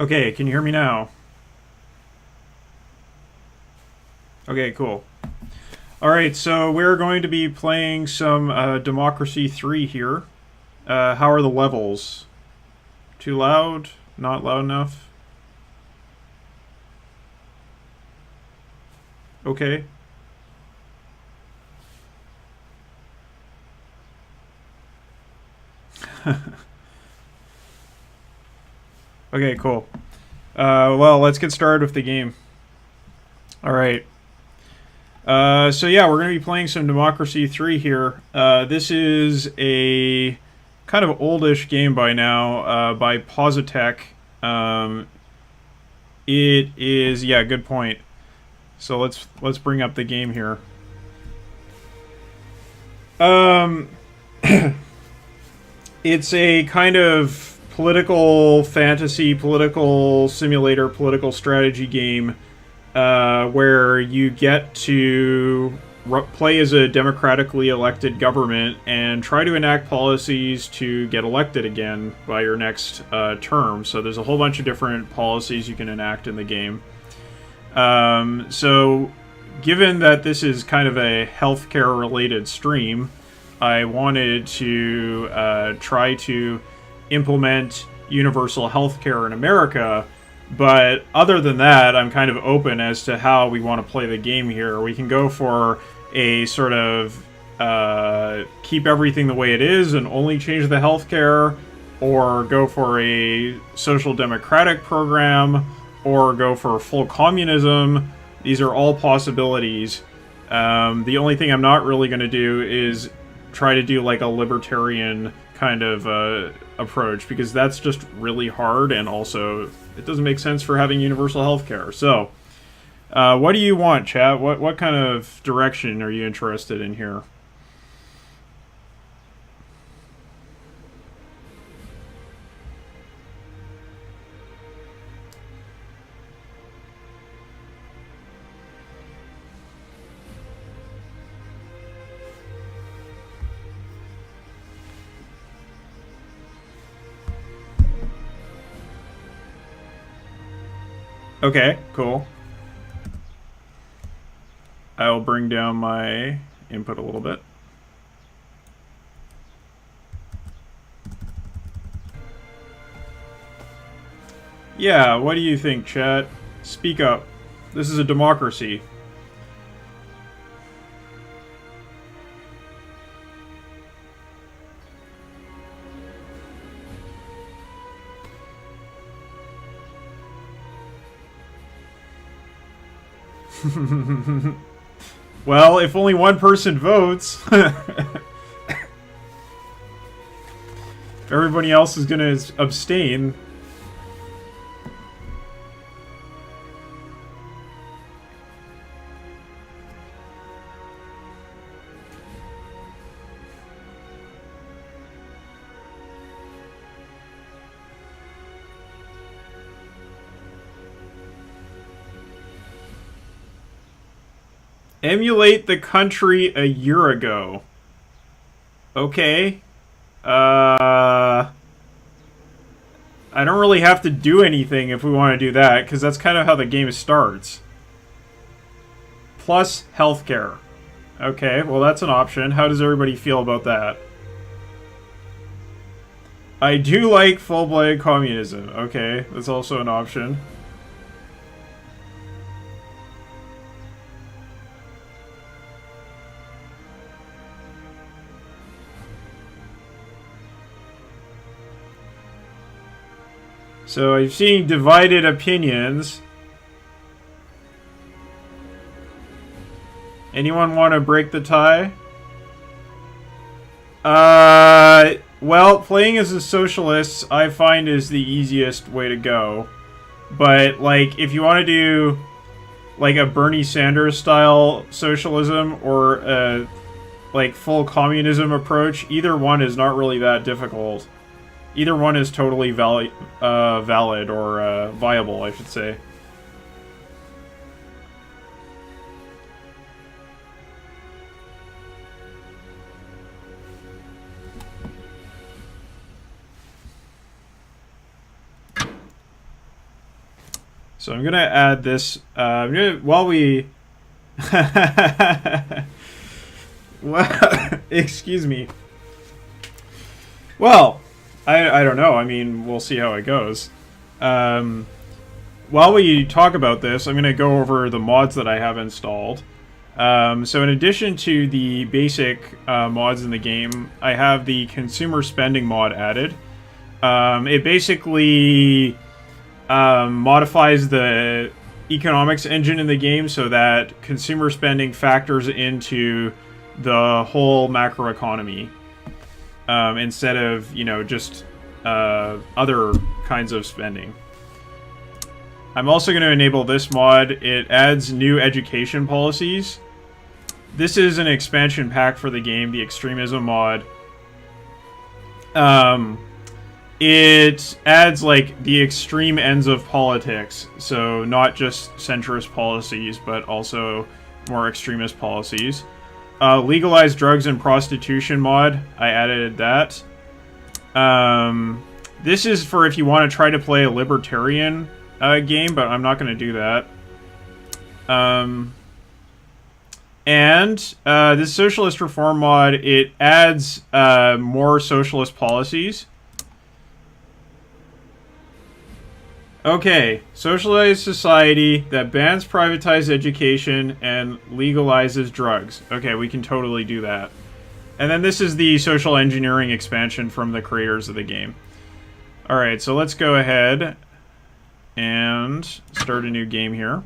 Okay, can you hear me now? Okay, cool. Alright, so we're going to be playing some Democracy 3 here. How are the levels? Too loud? Not loud enough? Okay. Okay, cool. Well, let's get started with the game. Alright. So yeah, we're going to be playing some Democracy 3 here. This is a kind of oldish game by now, by Positech. It is, yeah, good point. So let's bring up the game here. Um, it's a kind of political fantasy, political simulator, political strategy game where you get to play as a democratically elected government and try to enact policies to get elected again by your next term. So there's a whole bunch of different policies you can enact in the game. So given that this is kind of a healthcare related stream, I wanted to try to implement universal healthcare in America. But other than that, I'm kind of open as to how we want to play the game here. We can go for a sort of keep everything the way it is and only change the healthcare, or go for a social democratic program, or go for full communism. These are all possibilities. The only thing I'm not really going to do is try to do like a libertarian kind of approach, because that's just really hard, and also it doesn't make sense for having universal healthcare. So, what do you want, chat? What kind of direction are you interested in here? Okay, cool. I will bring down my input a little bit. Yeah, what do you think, chat? Speak up. This is a democracy. Well, if only one person votes, everybody else is going to abstain. Emulate the country a year ago. Okay. I don't really have to do anything if we want to do that, because that's kind of how the game starts. Plus healthcare. Okay, well that's an option. How does everybody feel about that? I do like full-blooded communism. Okay, that's also an option. So I'm seeing divided opinions. Anyone want to break the tie? Well, playing as a socialist, I find, is the easiest way to go. But, like, if you want to do, like, a Bernie Sanders style socialism, or a, like, full communism approach, either one is not really that difficult. Either one is totally valid, or viable, I should say. So I'm gonna add this. While we, well, excuse me. Well, I don't know. I mean, we'll see how it goes. While we talk about this, I'm gonna go over the mods that I have installed. So in addition to the basic mods in the game, I have the consumer spending mod added. It basically modifies the economics engine in the game so that consumer spending factors into the whole macroeconomy instead of, you know, just other kinds of spending. I'm also going to enable this mod. It adds new education policies. This is an expansion pack for the game, the extremism mod. It adds, like, the extreme ends of politics. So not just centrist policies, but also more extremist policies. Legalize drugs and prostitution mod. I added that. This is for if you want to try to play a libertarian game, but I'm not going to do that. This socialist reform mod, it adds more socialist policies. Okay, socialized society that bans privatized education and legalizes drugs. Okay, we can totally do that. And then this is the social engineering expansion from the creators of the game. Alright, so let's go ahead and start a new game here.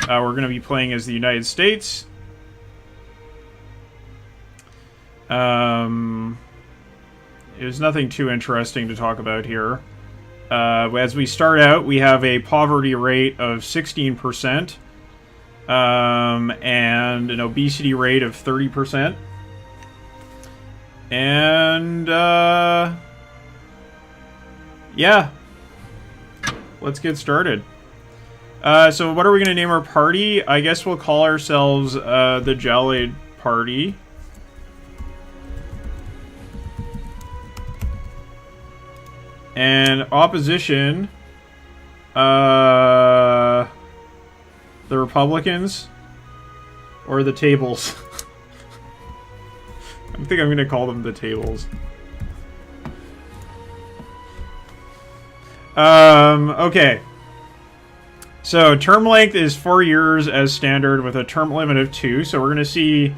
We're going to be playing as the United States. There's nothing too interesting to talk about here. As we start out, we have a poverty rate of 16%, and an obesity rate of 30%. And, yeah. Let's get started. So what are we going to name our party? I guess we'll call ourselves, the Jalaid Party. And opposition, the Republicans, or the Tables. I think I'm going to call them the Tables. Okay. So, term length is 4 years as standard with a term limit of 2. So we're going to see...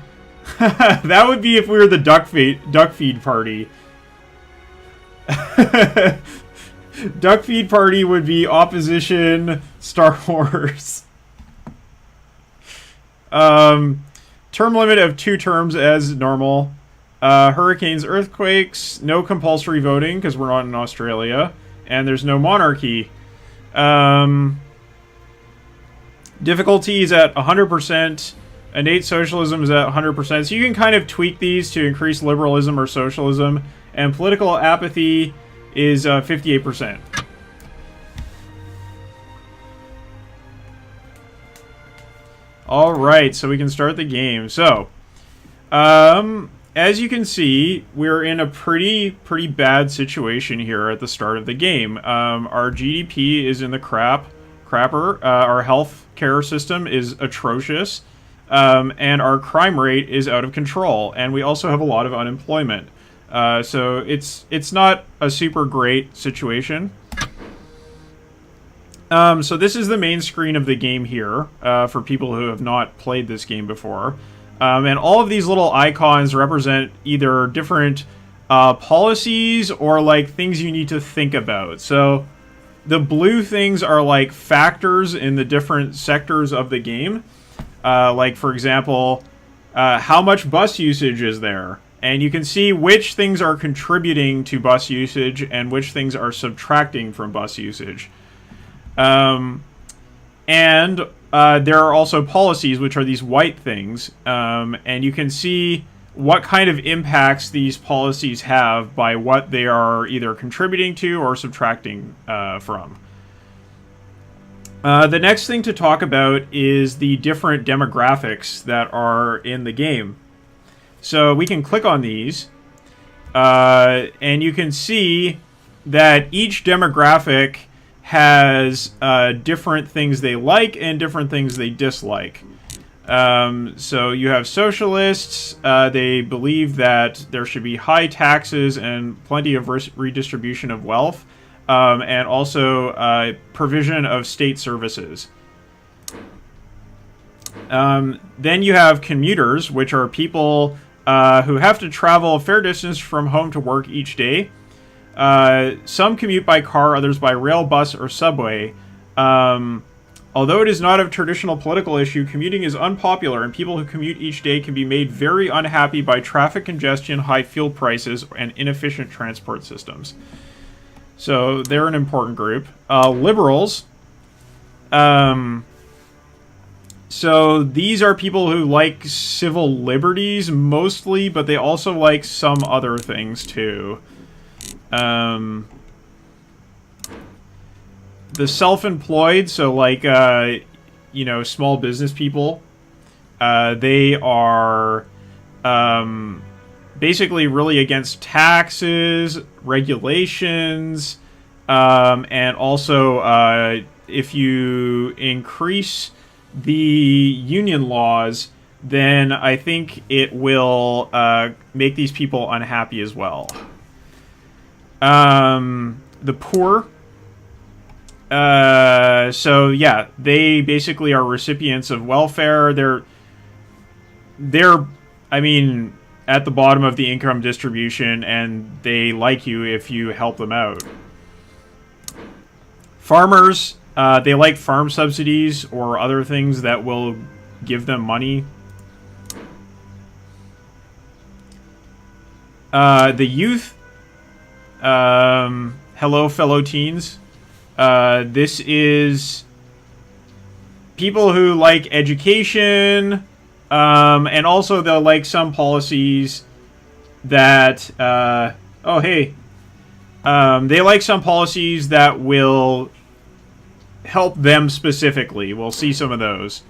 that would be if we were the duck feed party. Duck feed party would be opposition Star Wars. Term limit of 2 terms as normal. Hurricanes, earthquakes, no compulsory voting because we're not in Australia, and there's no monarchy. Difficulty is at 100%. Innate socialism is at 100%. So you can kind of tweak these to increase liberalism or socialism. And political apathy is 58%. Alright, so we can start the game. So, as you can see, we're in a pretty bad situation here at the start of the game. Our GDP is in the crapper. Our health care system is atrocious. And our crime rate is out of control. And we also have a lot of unemployment. So it's not a super great situation. So this is the main screen of the game here, for people who have not played this game before. And all of these little icons represent either different policies or like things you need to think about. So the blue things are like factors in the different sectors of the game. Like, for example, how much bus usage is there? And you can see which things are contributing to bus usage and which things are subtracting from bus usage. And there are also policies, which are these white things. And you can see what kind of impacts these policies have by what they are either contributing to or subtracting from. The next thing to talk about is the different demographics that are in the game. So we can click on these, and you can see that each demographic has different things they like and different things they dislike. So you have socialists. They believe that there should be high taxes and plenty of redistribution of wealth, and also provision of state services. Then you have commuters, which are people who have to travel a fair distance from home to work each day. Some commute by car, others by rail, bus, or subway. Although it is not a traditional political issue, commuting is unpopular, and people who commute each day can be made very unhappy by traffic congestion, high fuel prices, and inefficient transport systems. So they're an important group. Liberals. So these are people who like civil liberties mostly, but they also like some other things too. The self-employed, so like, small business people, they are basically really against taxes, regulations, and also if you increase the union laws, then I think it will make these people unhappy as well. The poor. So yeah, they basically are recipients of welfare. They're, I mean, at the bottom of the income distribution, and they like you if you help them out. Farmers, they like farm subsidies or other things that will give them money. The youth, hello fellow teens. This is people who like education, and also they'll like some policies that, they like some policies that will help them specifically. We'll see some of those.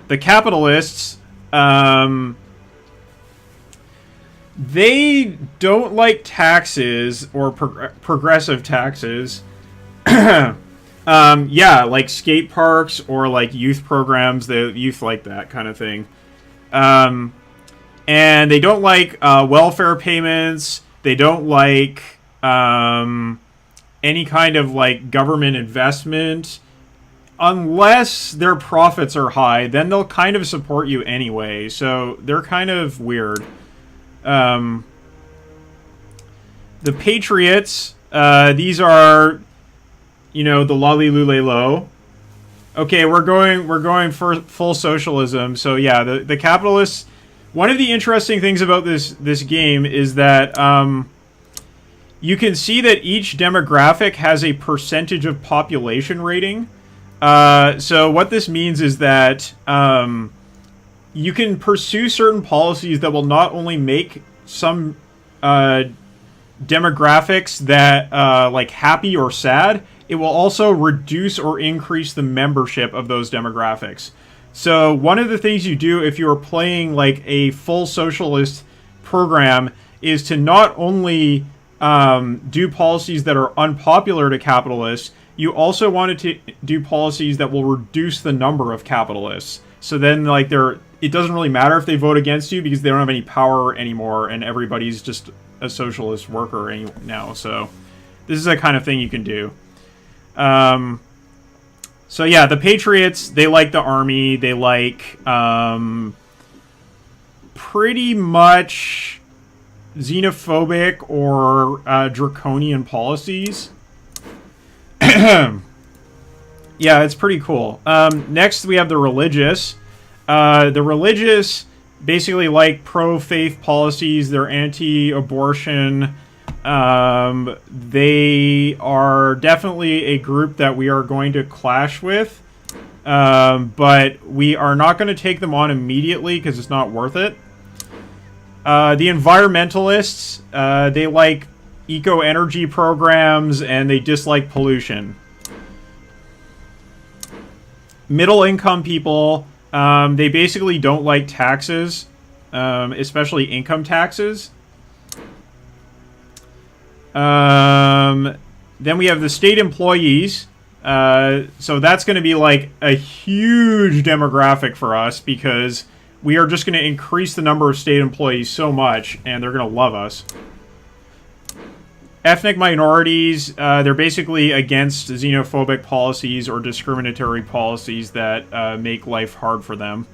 The capitalists, they don't like taxes or progressive taxes. Yeah, like skate parks or like youth programs. The youth like that kind of thing. And they don't like welfare payments. They don't like any kind of like government investment. Unless their profits are high, then they'll kind of support you anyway. So they're kind of weird. The patriots, these are, the lolly-lule-lo. Okay, we're going for full socialism. So yeah, the capitalists. One of the interesting things about this game is that you can see that each demographic has a percentage of population rating. So what this means is that you can pursue certain policies that will not only make some demographics that like happy or sad, it will also reduce or increase the membership of those demographics. So one of the things you do if you are playing like a full socialist program is to not only do policies that are unpopular to capitalists, you also wanted to do policies that will reduce the number of capitalists. So then like it doesn't really matter if they vote against you because they don't have any power anymore and everybody's just a socialist worker now. So this is the kind of thing you can do. So yeah, the patriots, they like the army. They like pretty much xenophobic or draconian policies. Yeah, it's pretty cool. Next, we have the religious. The religious basically like pro-faith policies. They're anti-abortion. They are definitely a group that we are going to clash with. But we are not going to take them on immediately because it's not worth it. The environmentalists, they like eco-energy programs and they dislike pollution. Middle-income people, they basically don't like taxes, especially income taxes. Then we have the state employees. So that's going to be like a huge demographic for us because we are just going to increase the number of state employees so much, and they're going to love us. Ethnic minorities, they're basically against xenophobic policies or discriminatory policies that make life hard for them.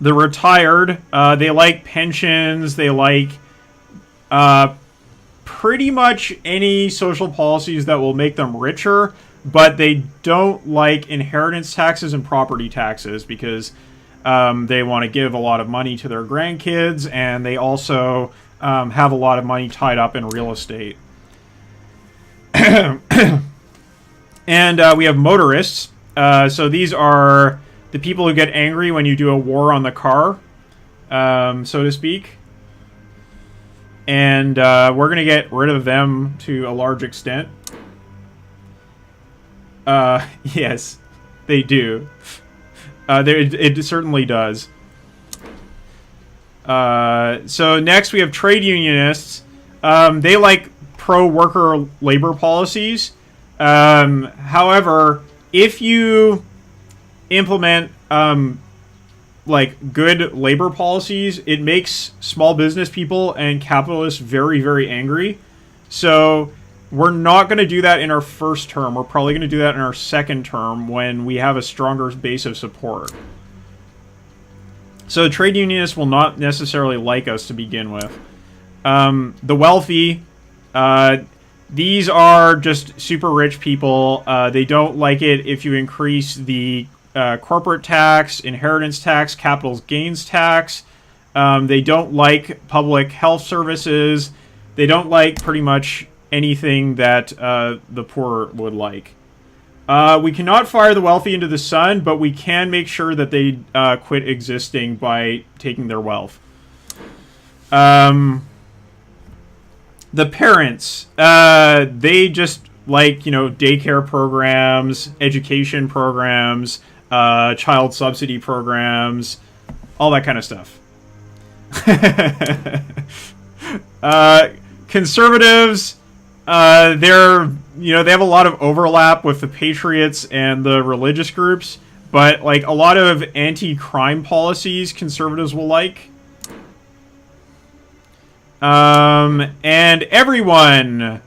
The retired, they like pensions, they like pretty much any social policies that will make them richer, but they don't like inheritance taxes and property taxes because they want to give a lot of money to their grandkids, and they also have a lot of money tied up in real estate. And we have motorists. So these are the people who get angry when you do a war on the car, so to speak. And we're going to get rid of them to a large extent. Yes, they do. It certainly does. So next we have trade unionists. They like pro-worker labor policies. However, if you implement like good labor policies, it makes small business people and capitalists very, very angry. So we're not going to do that in our first term. We're probably going to do that in our second term when we have a stronger base of support. So trade unionists will not necessarily like us to begin with. The wealthy, these are just super rich people. They don't like it if you increase the corporate tax, inheritance tax, capital gains tax. They don't like public health services. They don't like pretty much anything that the poor would like. We cannot fire the wealthy into the sun, but we can make sure that they quit existing by taking their wealth. The parents, they just like, daycare programs, education programs, child subsidy programs, all that kind of stuff. Conservatives, they have a lot of overlap with the patriots and the religious groups, but like a lot of anti-crime policies conservatives will like. And everyone.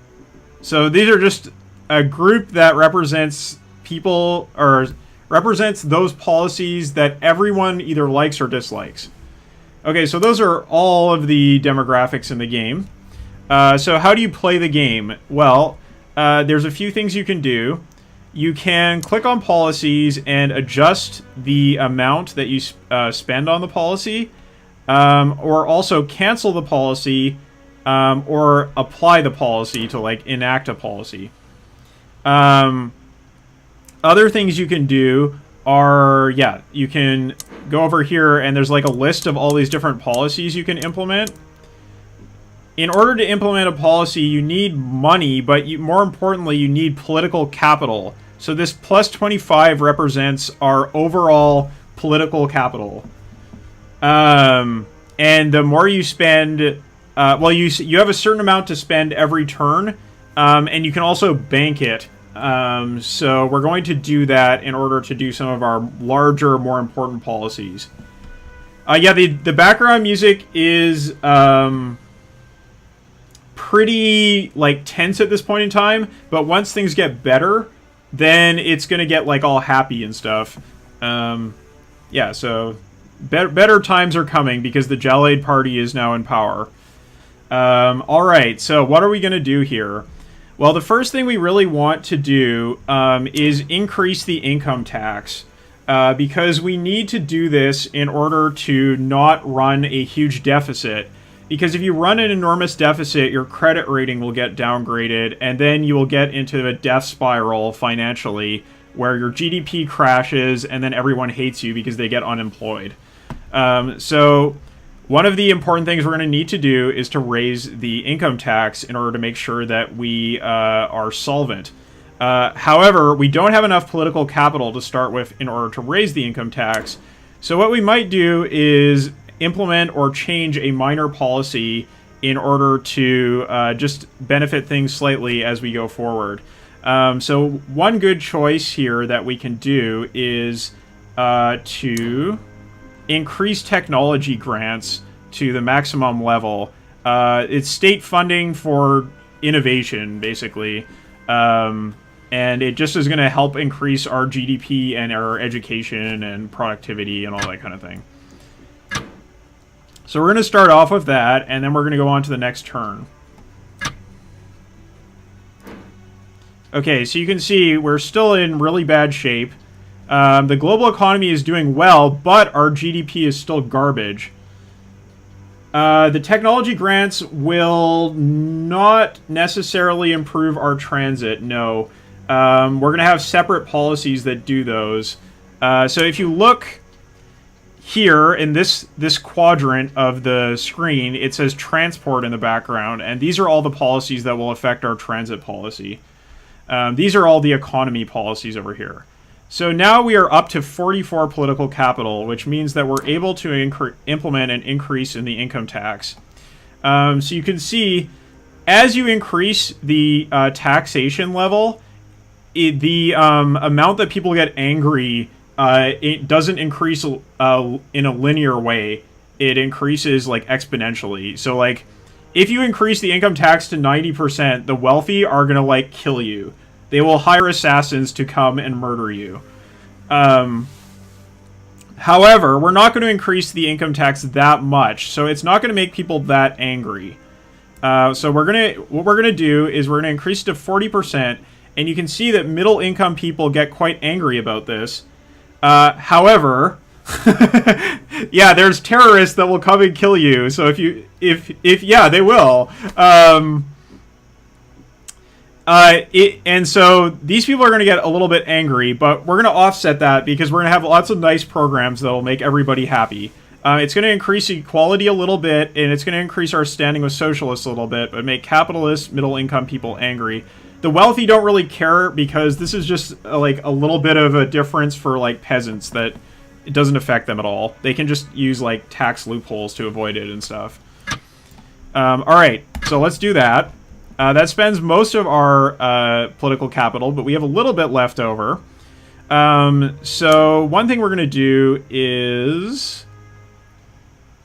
So these are just a group that represents people, or represents those policies that everyone either likes or dislikes. Okay, so those are all of the demographics in the game. So how do you play the game? Well, there's a few things you can do. You can click on policies and adjust the amount that you spend on the policy, or also cancel the policy, or apply the policy to like enact a policy. Other things you can do are, you can go over here and there's like a list of all these different policies you can implement. In order to implement a policy, you need money, but more importantly, you need political capital. So this plus 25 represents our overall political capital. And the more you spend, you have a certain amount to spend every turn, and you can also bank it. So we're going to do that in order to do some of our larger, more important policies. The background music is pretty like tense at this point in time, but once things get better, then it's gonna get like all happy and stuff. So better times are coming because the Jalaid party is now in power. Alright, so what are we gonna do here? Well, the first thing we really want to do is increase the income tax, because we need to do this in order to not run a huge deficit. Because if you run an enormous deficit, your credit rating will get downgraded, and then you will get into a death spiral financially, where your GDP crashes, and then everyone hates you because they get unemployed. So one of the important things we're going to need to do is to raise the income tax in order to make sure that we are solvent. However, we don't have enough political capital to start with in order to raise the income tax. So what we might do is implement or change a minor policy in order to just benefit things slightly as we go forward. So one good choice here that we can do is to increase technology grants to the maximum level. It's state funding for innovation, basically. And it just is going to help increase our GDP and our education and productivity and all that kind of thing. So we're going to start off with that, and then we're going to go on to the next turn. Okay, so you can see we're still in really bad shape. The global economy is doing well, but our GDP is still garbage. The technology grants will not necessarily improve our transit, no. We're going to have separate policies that do those. So if you look here in this quadrant of the screen, it says transport in the background, and these are all the policies that will affect our transit policy. These are all the economy policies over here. So now we are up to 44 political capital, which means that we're able to implement an increase in the income tax. So you can see, as you increase the taxation level, the amount that people get angry, it doesn't increase in a linear way. It increases like exponentially. So like, if you increase the income tax to 90%, the wealthy are gonna like kill you. They will hire assassins to come and murder you. However, we're not going to increase the income tax that much, so it's not going to make people that angry. So what we're gonna do is we're gonna increase it to 40%. And you can see that middle-income people get quite angry about this. However, yeah, there's terrorists that will come and kill you. So yeah, they will. And so these people are going to get a little bit angry, but we're going to offset that because we're going to have lots of nice programs that will make everybody happy. It's going to increase equality a little bit, and it's going to increase our standing with socialists a little bit, but make capitalist, middle-income people angry. The wealthy don't really care because this is just like a little bit of a difference for like peasants that it doesn't affect them at all. They can just use like tax loopholes to avoid it and stuff. All right, so let's do that. That spends most of our political capital, but we have a little bit left over. So one thing we're going to do is...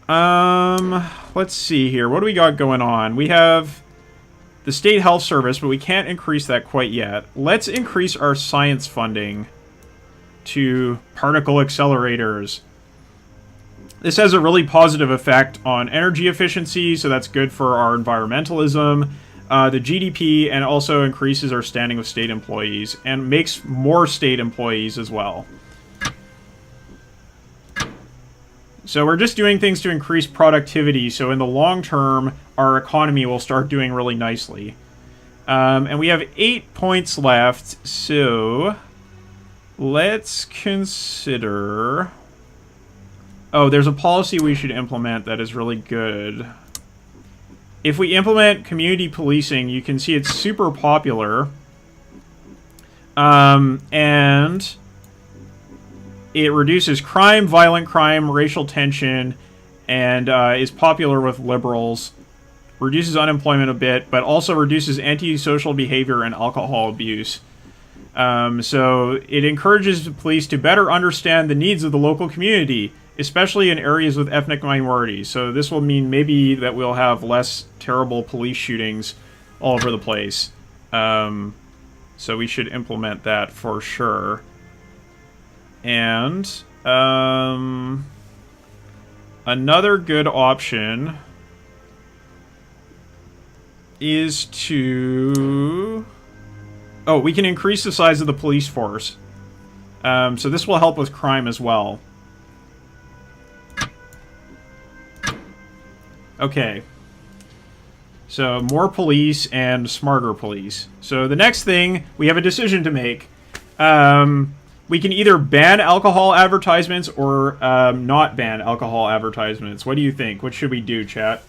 let's see here. What do we got going on? We have the State Health Service, but we can't increase that quite yet. Let's increase our science funding to particle accelerators. This has a really positive effect on energy efficiency, so that's good for our environmentalism, the GDP, and also increases our standing with state employees, and makes more state employees as well. So we're just doing things to increase productivity, so in the long term, our economy will start doing really nicely. And we have 8 points left, so let's consider... Oh, there's a policy we should implement that is really good. If we implement community policing, you can see it's super popular. And it reduces crime, violent crime, racial tension, and is popular with liberals. Reduces unemployment a bit, but also reduces antisocial behavior and alcohol abuse. So it encourages the police to better understand the needs of the local community, especially in areas with ethnic minorities. So this will mean maybe that we'll have less terrible police shootings all over the place. So we should implement that for sure. And another good option is to... Oh, we can increase the size of the police force. So this will help with crime as well. Okay. So more police and smarter police. So the next thing, we have a decision to make. We can either ban alcohol advertisements or not ban alcohol advertisements. What do you think? What should we do, chat?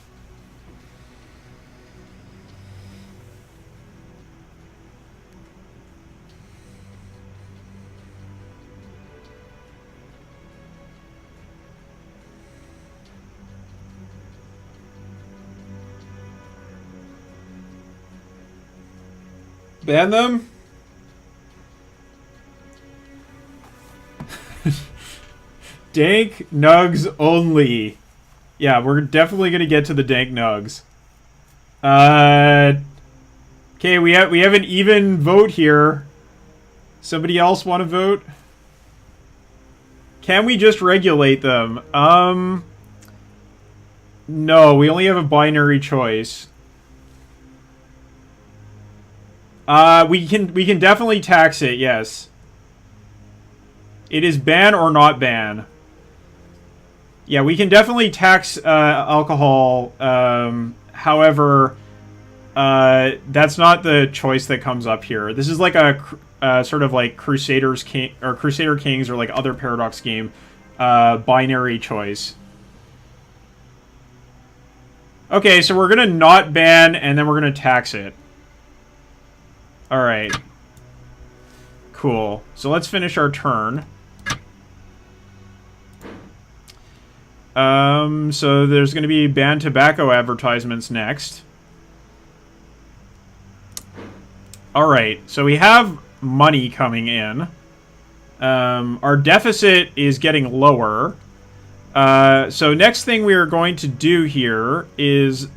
Ban them? Dank nugs only. Yeah, we're definitely gonna get to the dank nugs. Okay, we have an even vote here. Somebody else want to vote? Can we just regulate them? No, we only have a binary choice. We can definitely tax it, yes. It is ban or not ban. Yeah, we can definitely tax alcohol. However, that's not the choice that comes up here. This is like a sort of like Crusaders King or Crusader Kings or like other Paradox game binary choice. Okay, so we're gonna not ban and then we're gonna tax it. All right. Cool. So let's finish our turn. So there's going to be banned tobacco advertisements next. Alright, so we have money coming in. Our deficit is getting lower. So next thing we are going to do here is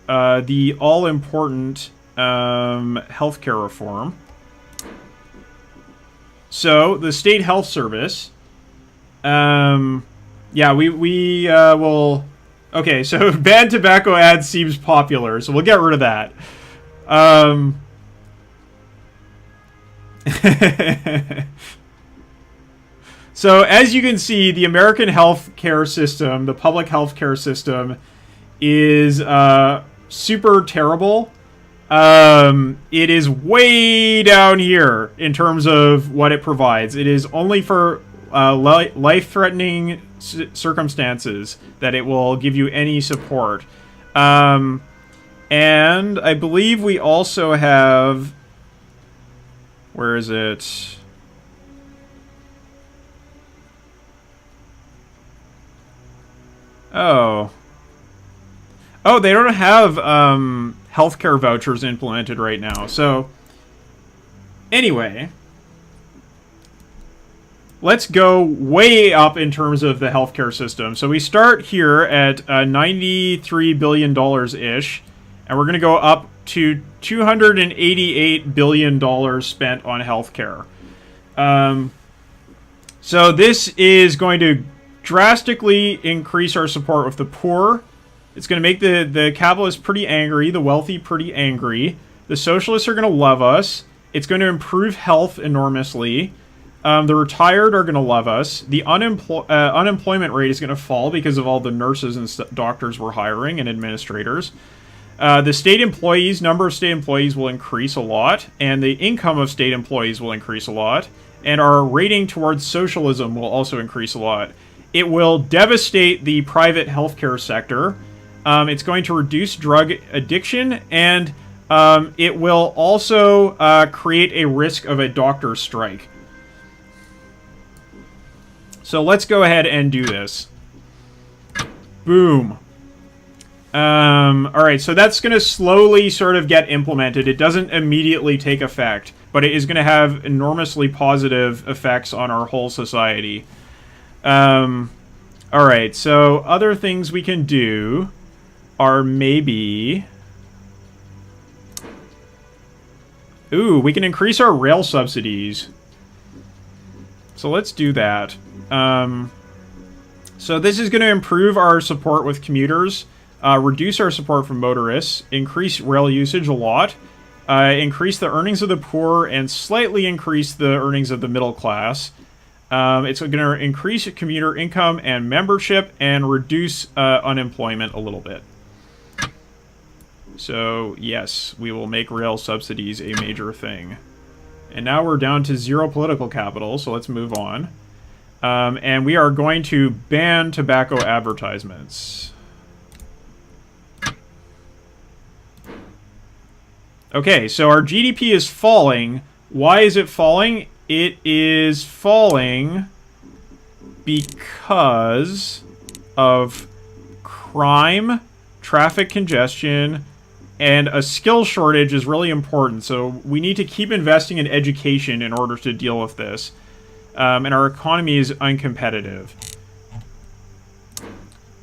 the all-important healthcare reform. So, the State Health Service... yeah, we will... Okay, so banned tobacco ads seems popular, so we'll get rid of that. So, as you can see, the American healthcare system, the public healthcare system, is super terrible. It is way down here in terms of what it provides. It is only for life-threatening circumstances that it will give you any support. And I believe we also have... Where is it? Oh. Oh, they don't have healthcare vouchers implemented right now. So, anyway, let's go way up in terms of the healthcare system. So we start here at $93 billion-ish, and we're going to go up to $288 billion spent on healthcare. So this is going to drastically increase our support with the poor. It's going to make the capitalists pretty angry, the wealthy pretty angry. The socialists are going to love us. It's going to improve health enormously. The retired are going to love us. The unemployment rate is going to fall because of all the nurses and doctors we're hiring and administrators. The state employees, number of state employees will increase a lot, and the income of state employees will increase a lot, and our rating towards socialism will also increase a lot. It will devastate the private healthcare sector. It's going to reduce drug addiction, and it will also create a risk of a doctor strike. So let's go ahead and do this. Boom. Alright, so that's going to slowly sort of get implemented. It doesn't immediately take effect, but it is going to have enormously positive effects on our whole society. Alright, so other things we can do are maybe... Ooh, we can increase our rail subsidies. So let's do that. So this is going to improve our support with commuters, reduce our support from motorists, increase rail usage a lot, increase the earnings of the poor, and slightly increase the earnings of the middle class. It's going to increase commuter income and membership and reduce unemployment a little bit. So, yes, we will make rail subsidies a major thing. And now we're down to 0 political capital, so let's move on. And we are going to ban tobacco advertisements. Okay, so our GDP is falling. Why is it falling? It is falling because of crime, traffic congestion, And a skill shortage is really important, so we need to keep investing in education in order to deal with this. And our economy is uncompetitive.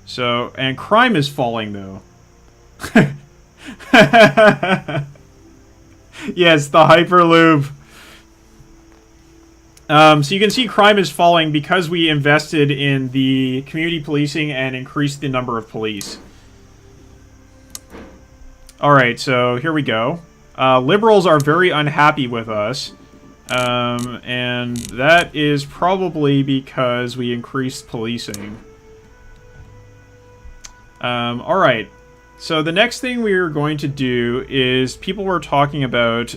So, and crime is falling, though. Yes, the Hyperloop. So you can see crime is falling because we invested in the community policing and increased the number of police. Alright, so here we go. Liberals are very unhappy with us. And that is probably because we increased policing. Alright. So the next thing we're going to do is people were talking about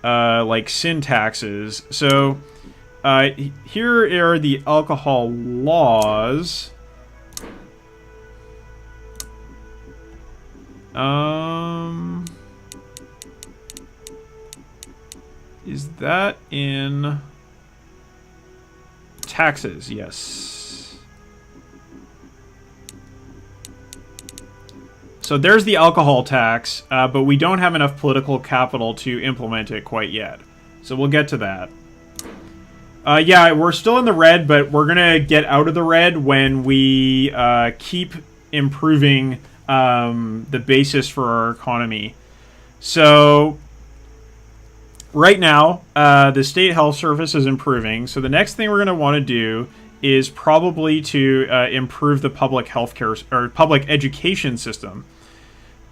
like sin taxes. So here are the alcohol laws. Is that in taxes? Yes. So there's the alcohol tax, but we don't have enough political capital to implement it quite yet. So we'll get to that. Yeah, we're still in the red, but we're going to get out of the red when we keep improving the basis for our economy. So right now, the state health service is improving. So the next thing we're going to want to do is probably to improve the public healthcare or public education system.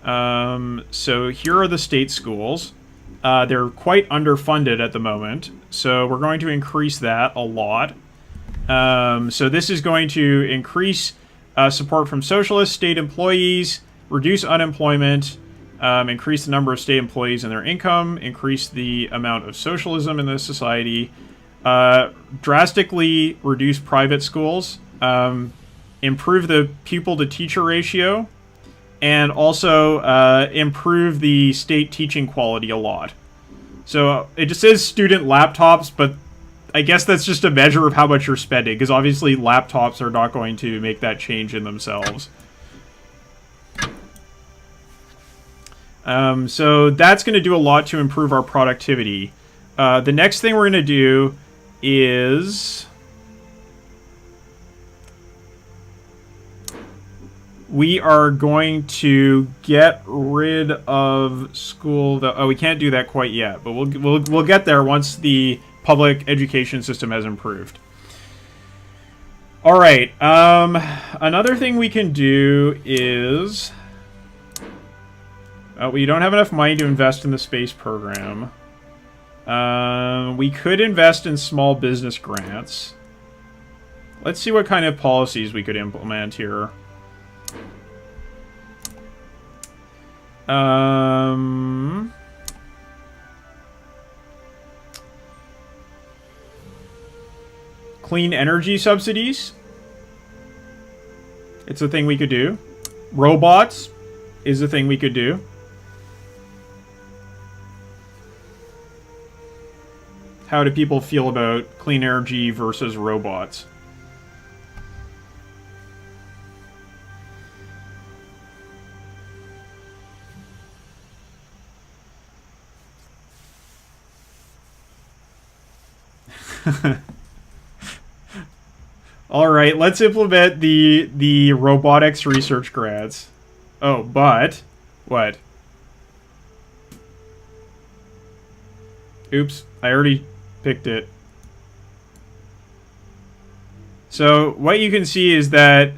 So here are the state schools. They're quite underfunded at the moment, so we're going to increase that a lot. So this is going to increase support from socialist state employees, reduce unemployment, increase the number of state employees and their income, increase the amount of socialism in the society, drastically reduce private schools, improve the pupil-to-teacher ratio, and also improve the state teaching quality a lot. So it just says student laptops, but I guess that's just a measure of how much you're spending, because obviously laptops are not going to make that change in themselves. So that's going to do a lot to improve our productivity. The next thing we're going to do is we are going to get rid of school. Oh, we can't do that quite yet, but we'll get there once the public education system has improved. All right. Another thing we can do is we don't have enough money to invest in the space program. We could invest in small business grants. Let's see what kind of policies we could implement here. Clean energy subsidies. It's a thing we could do. Robots is a thing we could do. How do people feel about clean energy versus robots? All right, let's implement the robotics research grants. Oh, but what? Oops, I already picked it. So what you can see is that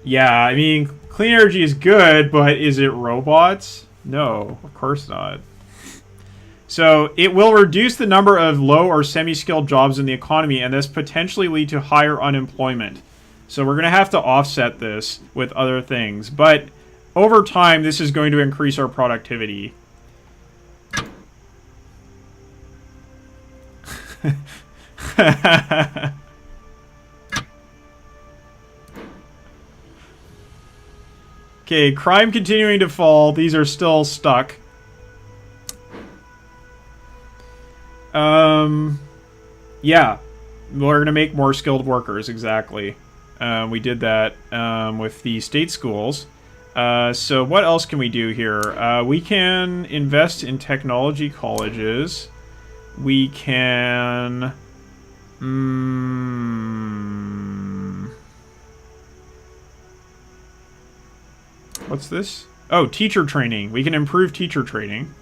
yeah, I mean, clean energy is good, but is it robots? No, of course not. So it will reduce the number of low or semi-skilled jobs in the economy and thus potentially lead to higher unemployment. So we're going to have to offset this with other things. But over time, this is going to increase our productivity. Okay, crime continuing to fall. These are still stuck. Yeah, we're gonna make more skilled workers, exactly. We did that with the state schools. So what else can we do here? We can invest in technology colleges. We can... What's this? Oh, teacher training. We can improve teacher training.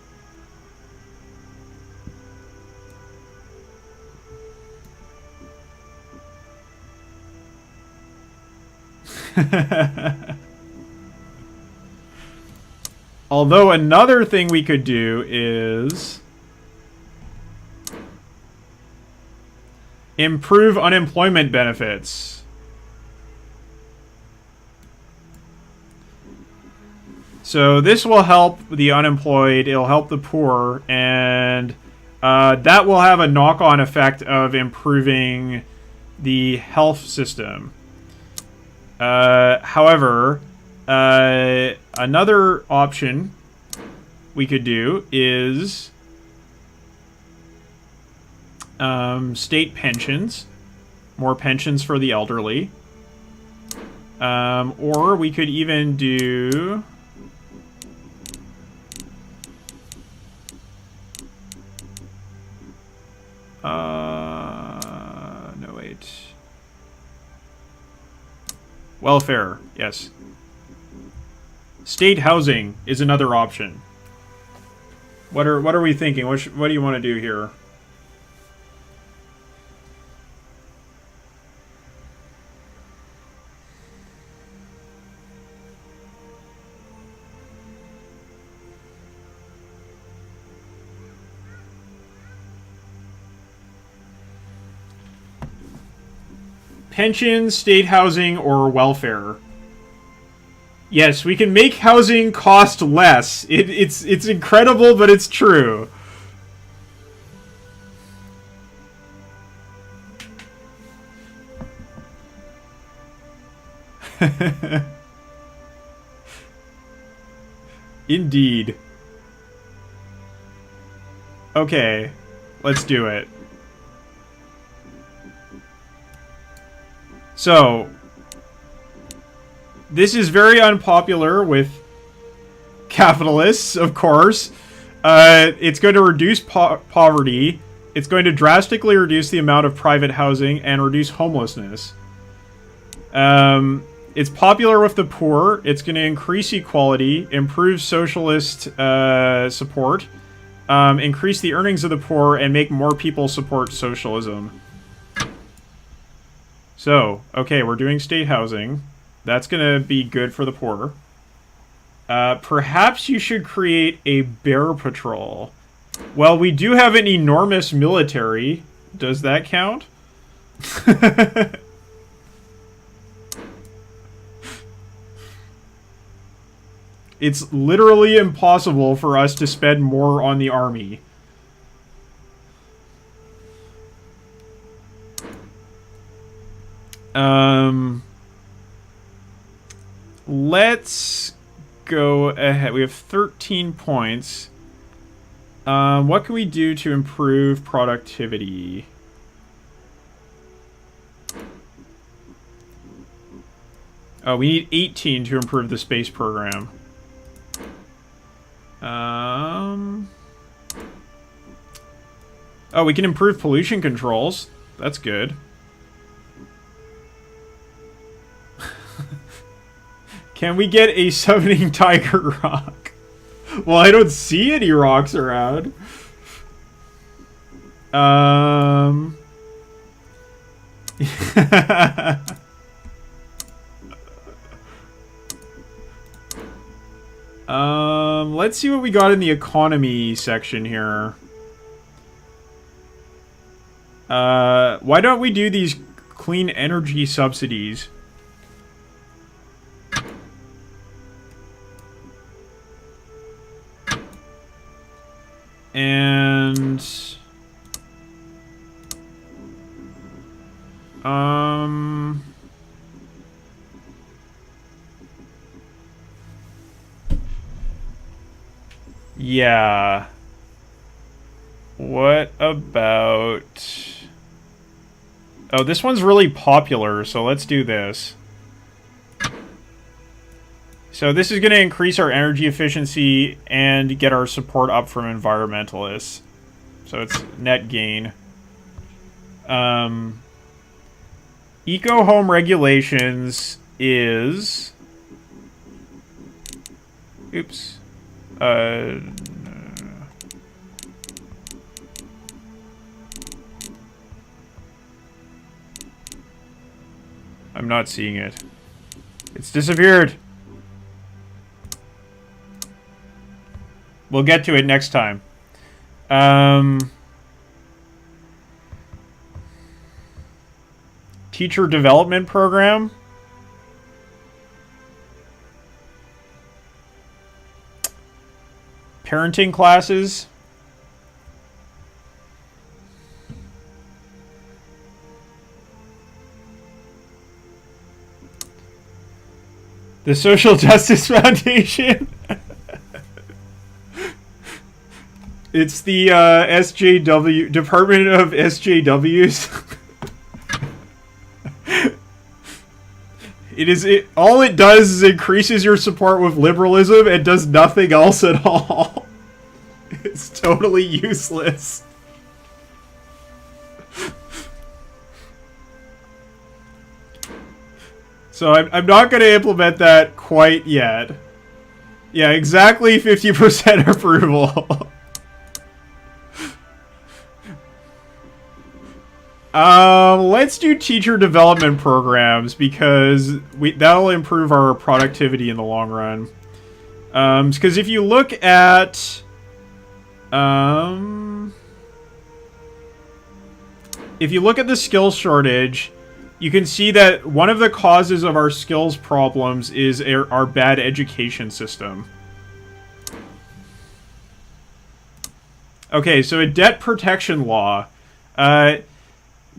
Although another thing we could do is improve unemployment benefits. So this will help the unemployed, it'll help the poor, and that will have a knock-on effect of improving the health system. However, another option we could do is state pensions, more pensions for the elderly, or we could even do no wait, welfare, yes. State housing is another option. What are we thinking? What do you want to do here? Pensions, state housing, or welfare. Yes, we can make housing cost less. It's incredible, but it's true. Indeed. Okay, let's do it. So, this is very unpopular with capitalists, of course. It's going to reduce poverty. It's going to drastically reduce the amount of private housing and reduce homelessness. It's popular with the poor. It's going to increase equality, improve socialist support, increase the earnings of the poor, and make more people support socialism. So, okay, we're doing state housing. That's going to be good for the poor. Perhaps you should create a bear patrol. Well, we do have an enormous military. Does that count? It's literally impossible for us to spend more on the army. Let's go ahead. We have 13 points. What can we do to improve productivity? Oh, we need 18 to improve the space program. Oh, we can improve pollution controls. That's good. Can we get a summoning tiger rock? Well, I don't see any rocks around. Let's see what we got in the economy section here. Why don't we do these clean energy subsidies? And yeah. What about Oh, this one's really popular, so let's do this. So this is going to increase our energy efficiency and get our support up from environmentalists. So it's net gain. Eco home regulations is... Oops. I'm not seeing it. It's disappeared. We'll get to it next time. Teacher development program. Parenting classes. The Social Justice Foundation. It's the SJW Department of SJWs. All it does is increases your support with liberalism and does nothing else at all. It's totally useless. So I'm not going to implement that quite yet. Yeah, exactly 50% approval. Let's do teacher development programs because that'll improve our productivity in the long run. Because if you look at, the skills shortage, you can see that one of the causes of our skills problems is our bad education system. Okay, so a debt protection law.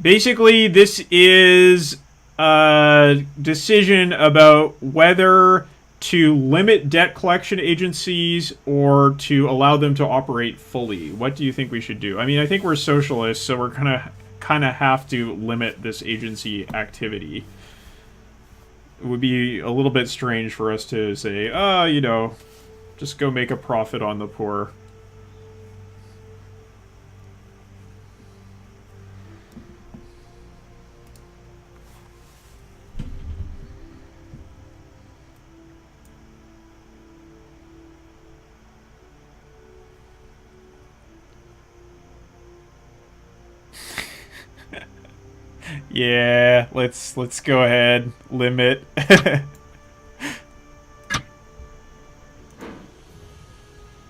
Basically, this is a decision about whether to limit debt collection agencies or to allow them to operate fully. What do you think we should do? I mean, I think we're socialists, so we're gonna kind of have to limit this agency activity. It would be a little bit strange for us to say, you know, just go make a profit on the poor. Yeah, let's go ahead. Limit.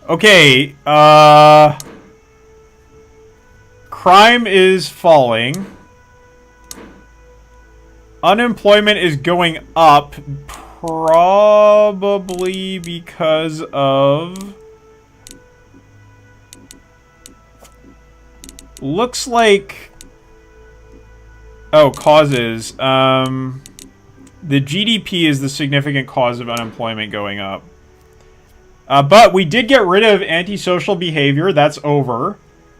Okay, crime is falling. Unemployment is going up, probably because of... Looks like... Oh, causes. The GDP is the significant cause of unemployment going up. But we did get rid of antisocial behavior. That's over.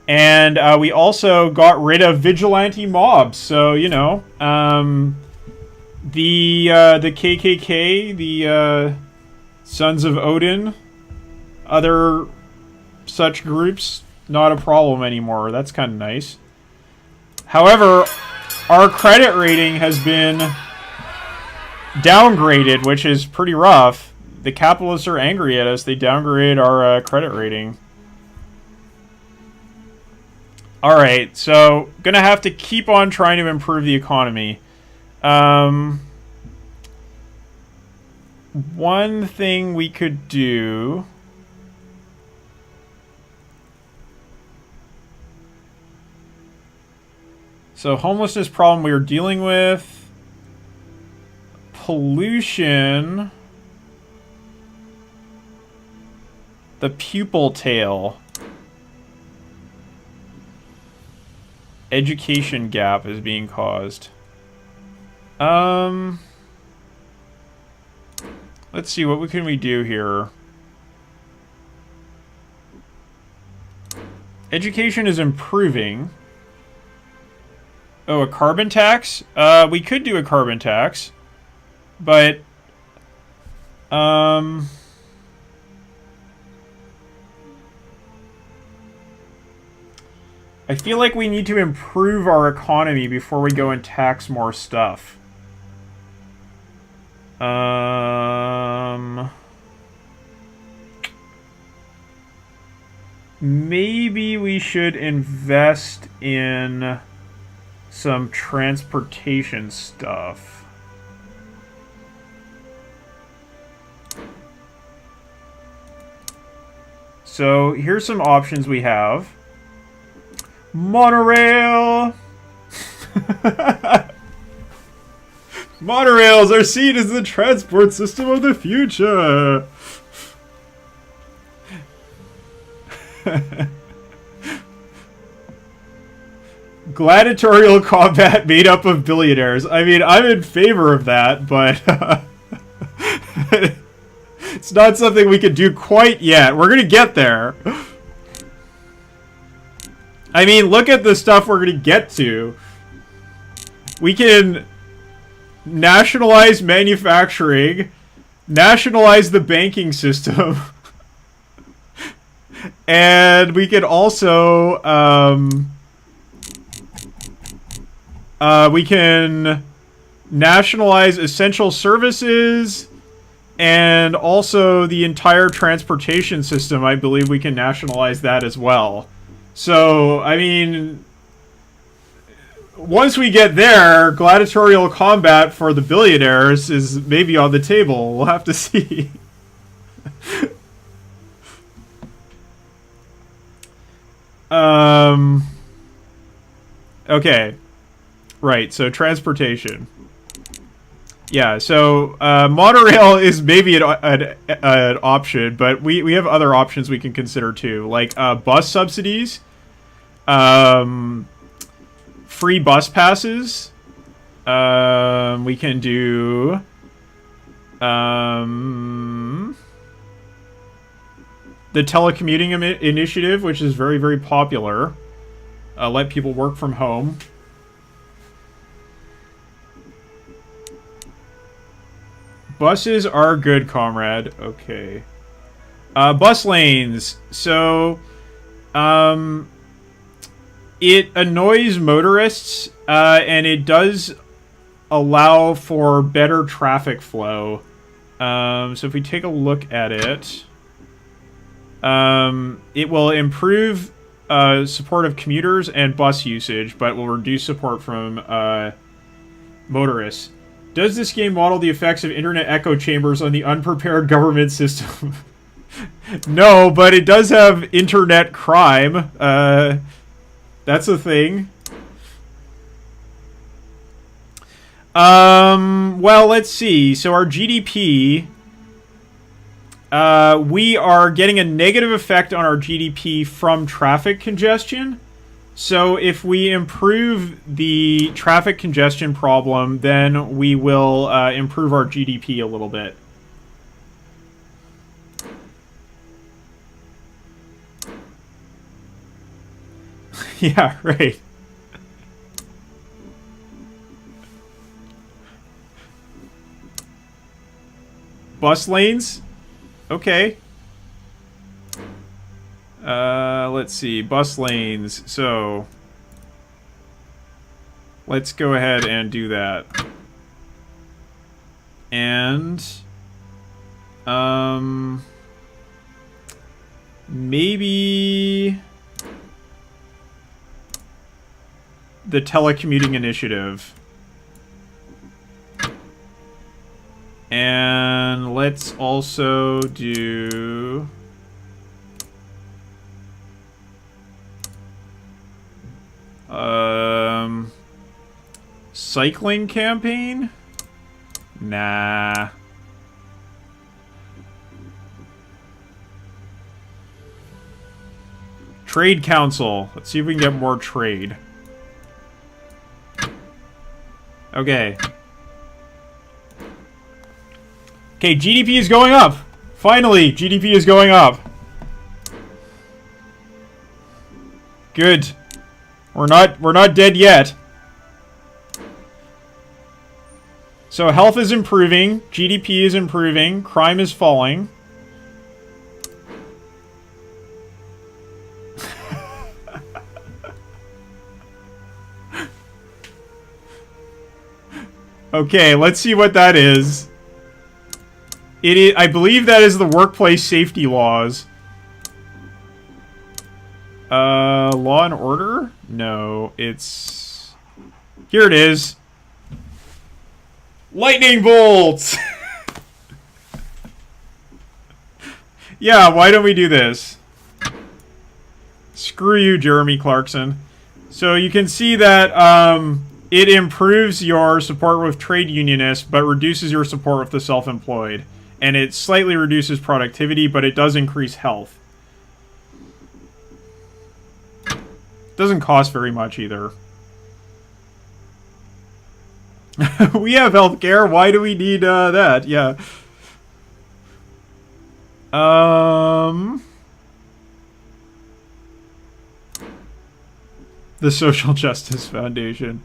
And we also got rid of vigilante mobs. So, you know, the KKK, the Sons of Odin, other such groups, not a problem anymore. That's kind of nice. However... Our credit rating has been downgraded, which is pretty rough. The capitalists are angry at us. They downgrade our credit rating. Alright, so gonna have to keep on trying to improve the economy. One thing we could do... So, homelessness problem we were dealing with. Pollution. The pupil tail. Education gap is being caused. Let's see, what can we do here? Education is improving. Oh, a carbon tax? We could do a carbon tax. But, I feel like we need to improve our economy before we go and tax more stuff. Maybe we should invest in some transportation stuff. So here's some options we have. Monorail! Monorails are seen as the transport system of the future! Gladiatorial combat made up of billionaires. I mean, I'm in favor of that, but it's not something we can do quite yet. We're gonna get there. I mean, look at the stuff we're gonna get to. We can nationalize manufacturing, nationalize the banking system, and we can also, we can nationalize essential services, and also the entire transportation system. I believe we can nationalize that as well. So, I mean, once we get there, gladiatorial combat for the billionaires is maybe on the table. We'll have to see. Okay. Right, so transportation. Yeah, so monorail is maybe an option, but we have other options we can consider too, like bus subsidies, free bus passes. We can do the telecommuting initiative, which is very, very popular. Let people work from home. Buses are good, comrade. Okay. Bus lanes. So, it annoys motorists, and it does allow for better traffic flow. So if we take a look at it, it will improve support of commuters and bus usage, but will reduce support from motorists. Does this game model the effects of internet echo chambers on the unprepared government system? No, but it does have internet crime. That's a thing. Well, let's see. So our GDP, we are getting a negative effect on our GDP from traffic congestion. So if we improve the traffic congestion problem, then we will improve our GDP a little bit. Yeah, right. Bus lanes? Okay. Let's see. Bus lanes. So, let's go ahead and do that. And, maybe the telecommuting initiative. And let's also do cycling campaign? Nah. Trade council. Let's see if we can get more trade. Okay. Okay, GDP is going up. Finally, GDP is going up. Good. We're not dead yet. So health is improving, GDP is improving, crime is falling. Okay, let's see what that is. It is, I believe that is the workplace safety laws. Law and order? No, it's... Here it is. Lightning bolts! Yeah, why don't we do this? Screw you, Jeremy Clarkson. So you can see that it improves your support with trade unionists, but reduces your support with the self-employed. And it slightly reduces productivity, but it does increase health. Doesn't cost very much either. We have healthcare. Why do we need that? Yeah. The Social Justice Foundation.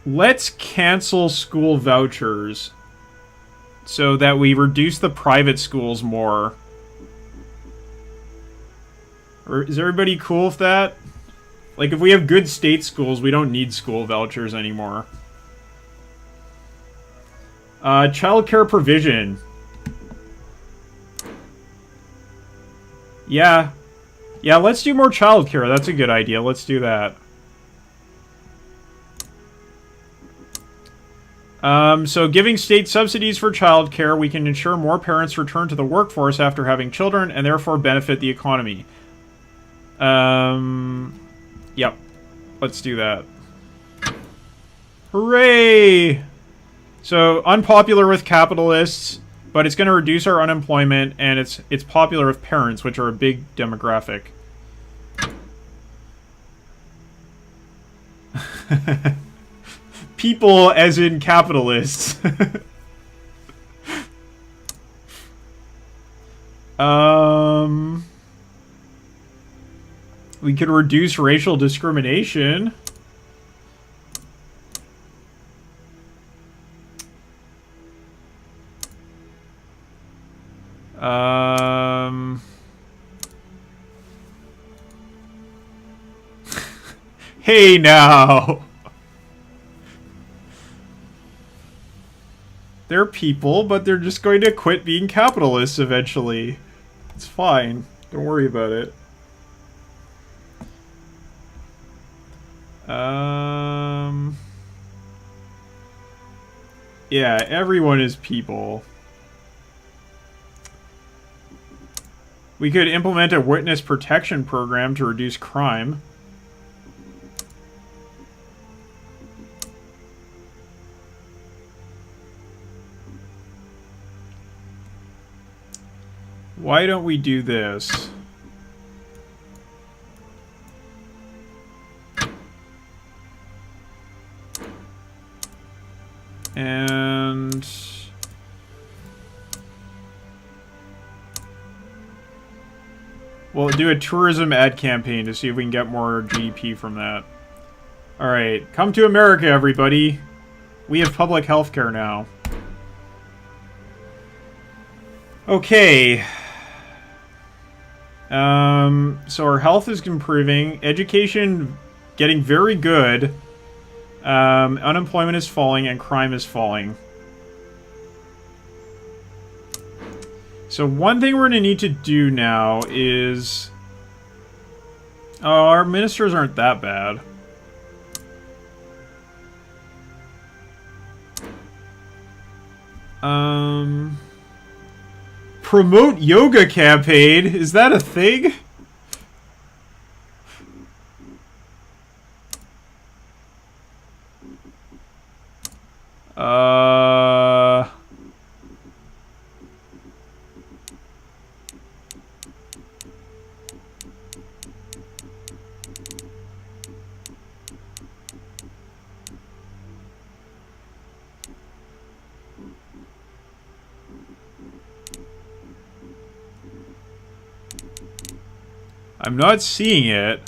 Let's cancel school vouchers so that we reduce the private schools more. Is everybody cool with that? Like, if we have good state schools, we don't need school vouchers anymore. Childcare provision. Yeah. Yeah, let's do more childcare. That's a good idea. Let's do that. So giving state subsidies for childcare, we can ensure more parents return to the workforce after having children and therefore benefit the economy. Yep. Let's do that. Hooray! So, unpopular with capitalists, but it's going to reduce our unemployment, and it's popular with parents, which are a big demographic. People as in capitalists. We could reduce racial discrimination. Hey now. They're people, but they're just going to quit being capitalists eventually. It's fine. Don't worry about it. Yeah, everyone is people. We could implement a witness protection program to reduce crime. Why don't we do this? And we'll do a tourism ad campaign to see if we can get more GDP from that. Alright, come to America, everybody. We have public health care now. Okay. So our health is improving. Education getting very good. Unemployment is falling and crime is falling. So one thing we're going to need to do now is... Oh, our ministers aren't that bad. Promote yoga campaign? Is that a thing? I'm not seeing it.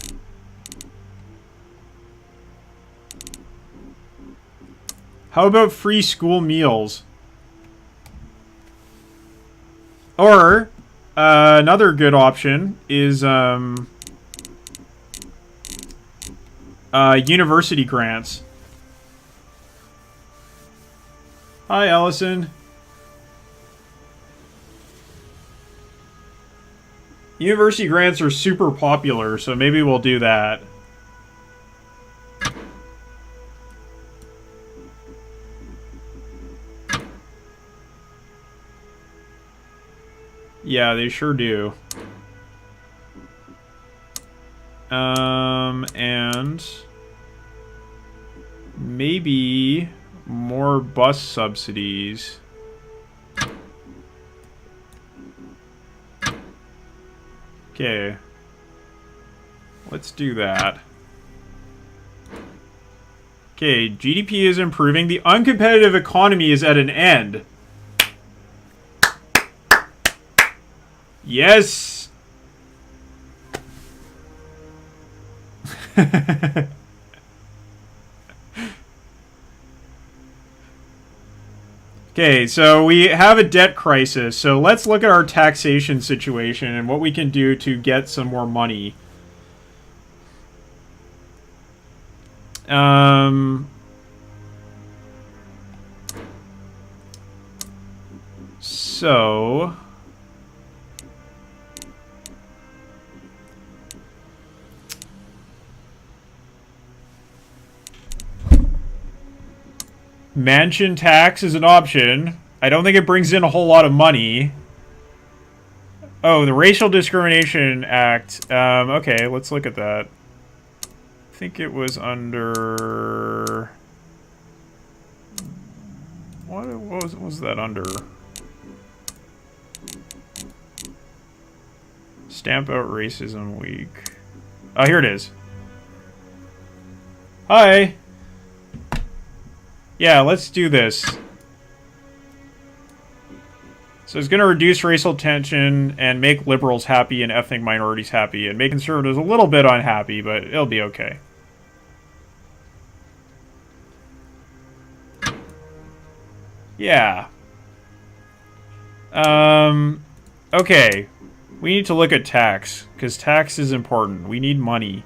How about free school meals? Or, another good option is, university grants. Hi, Allison. University grants are super popular, so maybe we'll do that. Yeah, they sure do. And maybe more bus subsidies. Okay. Let's do that. Okay, GDP is improving. The uncompetitive economy is at an end. Yes! Okay, so we have a debt crisis. So let's look at our taxation situation and what we can do to get some more money. So mansion tax is an option. I don't think it brings in a whole lot of money. Oh, the Racial Discrimination Act. Okay, let's look at that. I think it was under... What was that under? Stamp Out Racism Week. Oh, here it is. Hi! Yeah, let's do this. So it's going to reduce racial tension and make liberals happy and ethnic minorities happy and make conservatives a little bit unhappy, but it'll be okay. Yeah. Okay. We need to look at tax, because tax is important. We need money.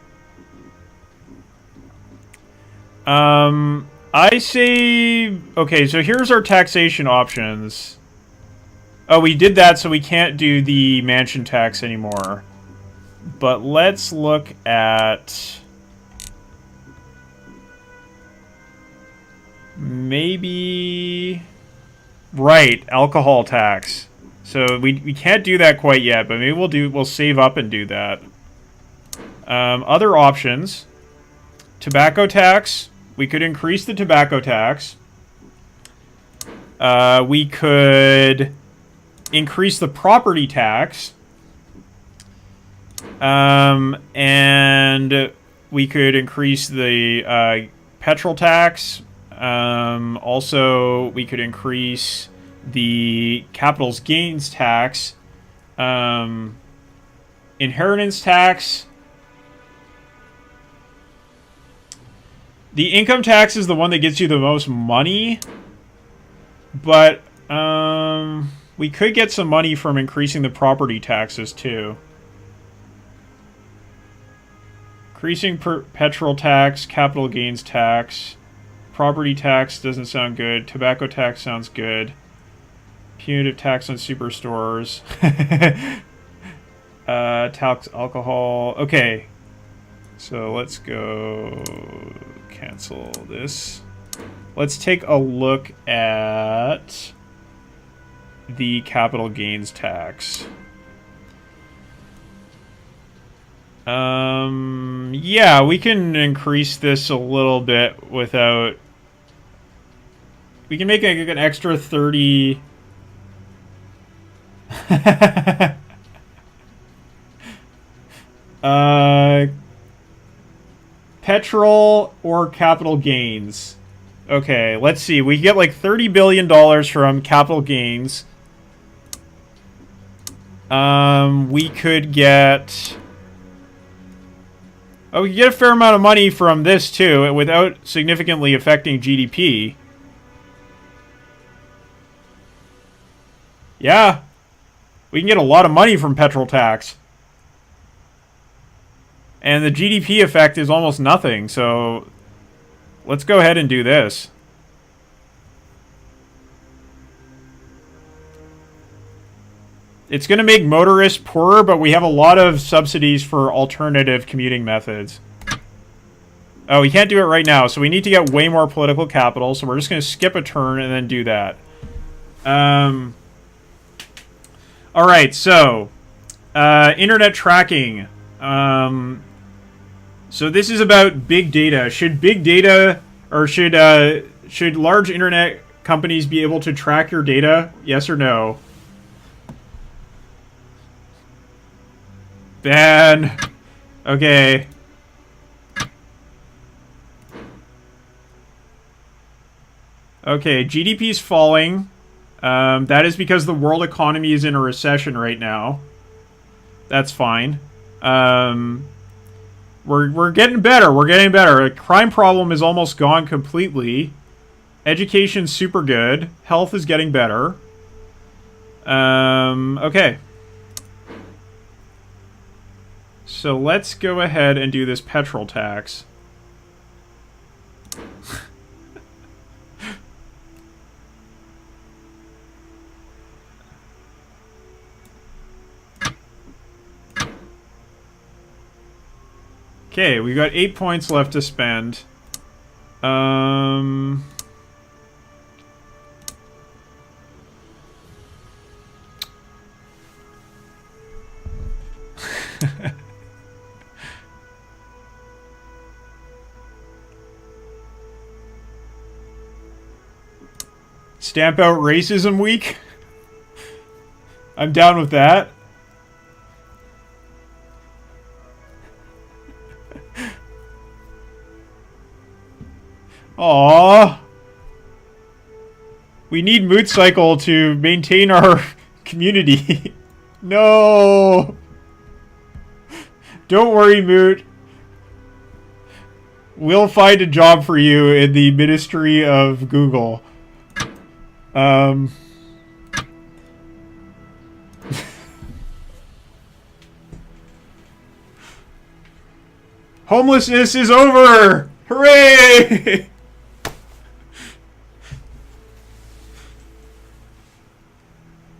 I say... Okay, so here's our taxation options. Oh, we did that, so we can't do the mansion tax anymore. But let's look at... Maybe... Right, alcohol tax. So we can't do that quite yet, but maybe we'll save up and do that. Other options. Tobacco tax. We could increase the tobacco tax. We could increase the property tax. And we could increase the petrol tax. Also, we could increase the capital gains tax, inheritance tax. The income tax is the one that gets you the most money, but we could get some money from increasing the property taxes too. Increasing petrol tax, capital gains tax, property tax doesn't sound good, tobacco tax sounds good. Punitive tax on superstores. Tax alcohol. Okay. So let's go cancel this. Let's take a look at the capital gains tax. Yeah, we can increase this a little bit without... We can make an extra 30... Petrol or capital gains. Okay, let's see. We get like $30 billion from capital gains. We could get Oh, we can get a fair amount of money from this, too, without significantly affecting GDP. Yeah. We can get a lot of money from petrol tax. And the GDP effect is almost nothing, so let's go ahead and do this. It's going to make motorists poorer, but we have a lot of subsidies for alternative commuting methods. Oh, we can't do it right now, so we need to get way more political capital, so we're just going to skip a turn and then do that. Alright, so internet tracking. So this is about big data. Should big data, or should large internet companies be able to track your data? Yes or no? Ban. Okay. Okay, GDP's falling. That is because the world economy is in a recession right now. That's fine. We're getting better. We're getting better. A crime problem is almost gone completely. Education's super good. Health is getting better. Okay. So let's go ahead and do this petrol tax. Okay, we got 8 points left to spend. Stamp out Racism Week? I'm down with that. Aww. We need Moot Cycle to maintain our community. No. Don't worry, Moot. We'll find a job for you in the Ministry of Google. Homelessness is over! Hooray!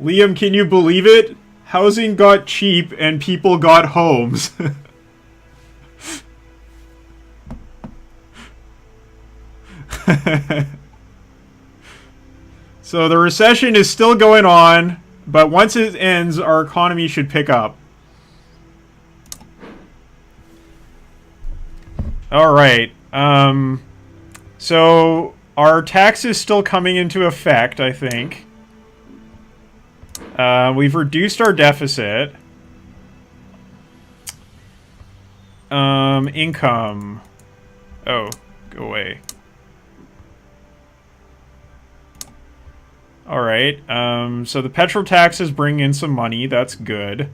Liam, can you believe it? Housing got cheap and people got homes. So the recession is still going on, but once it ends, our economy should pick up. Alright, so our tax is still coming into effect, I think. We've reduced our deficit. Income. Oh, go away. Alright, so the petrol tax is bringing in some money, that's good.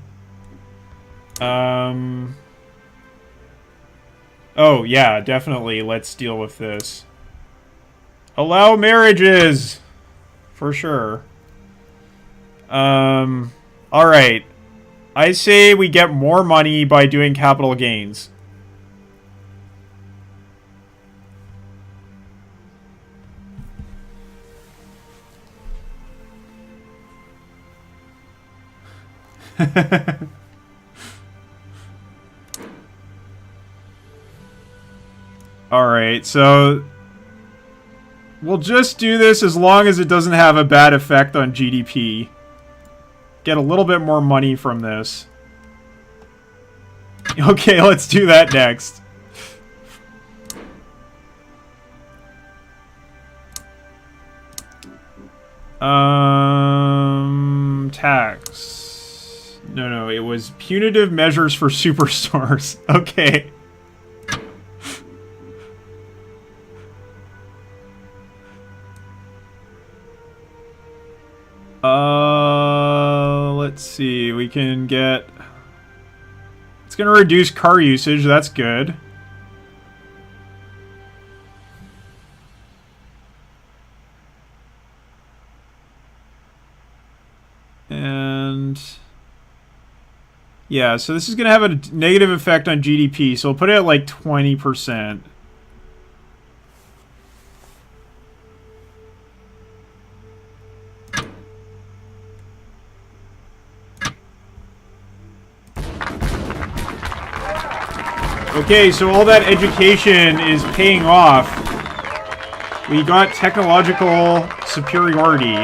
Oh, yeah, definitely, let's deal with this. Allow marriages! For sure. Alright. I say we get more money by doing capital gains. Alright, so we'll just do this as long as it doesn't have a bad effect on GDP. Get a little bit more money from this. Okay, let's do that next. Tax. No, it was punitive measures for superstores. Okay. Let's see. We can get... It's going to reduce car usage. That's good. And yeah, so this is going to have a negative effect on GDP. So we'll put it at like 20%. Okay, so all that education is paying off. We got technological superiority.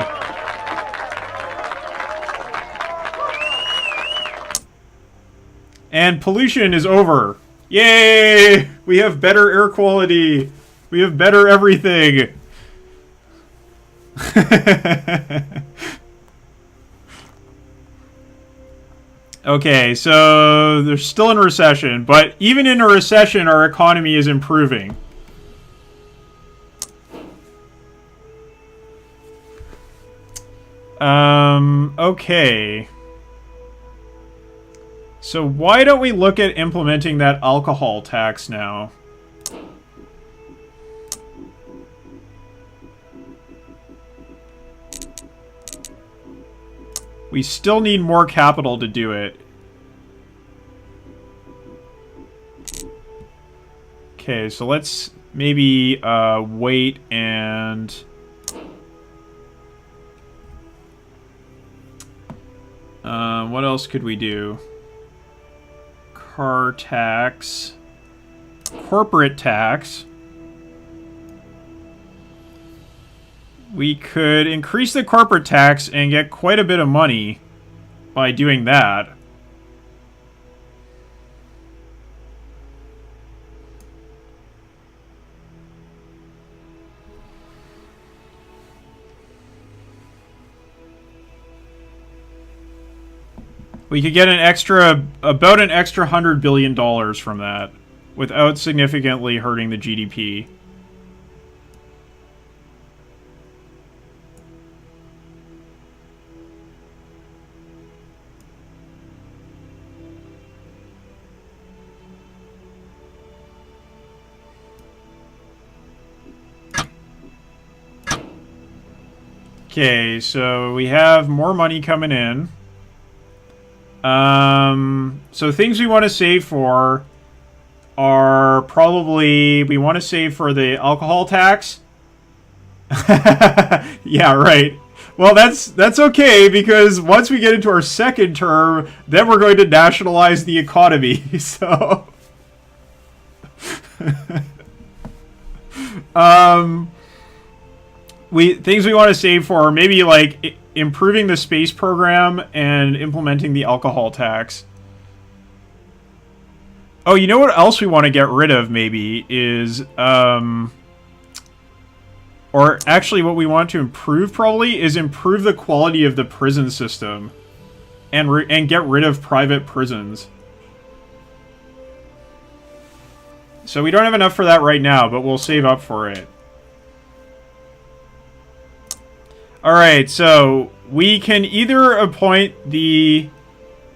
And pollution is over. Yay! We have better air quality. We have better everything. Okay, so they're still in recession, but even in a recession, our economy is improving. Okay. So why don't we look at implementing that alcohol tax now? We still need more capital to do it. Okay, so let's maybe wait and... what else could we do? Car tax. Corporate tax. We could increase the corporate tax and get quite a bit of money by doing that. We could get about an extra $100 billion from that without significantly hurting the GDP. Okay, so we have more money coming in. So things we want to save for are probably... We want to save for the alcohol tax. Yeah, right. Well, that's okay, because once we get into our second term, then we're going to nationalize the economy, so... Things we want to save for are maybe, like, improving the space program and implementing the alcohol tax. Oh, you know what else we want to get rid of, maybe, is, or actually what we want to improve, probably, is improve the quality of the prison system. And get rid of private prisons. So we don't have enough for that right now, but we'll save up for it. Alright, so we can either appoint the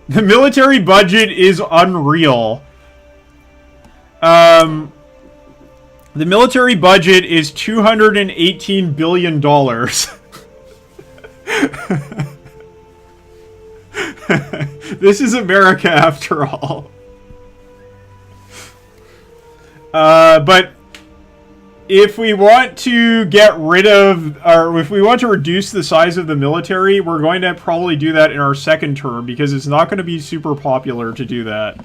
military budget is unreal. The military budget is $218 billion. This is America after all. But if we want to get rid of, or if we want to reduce the size of the military, we're going to probably do that in our second term, because it's not going to be super popular to do that.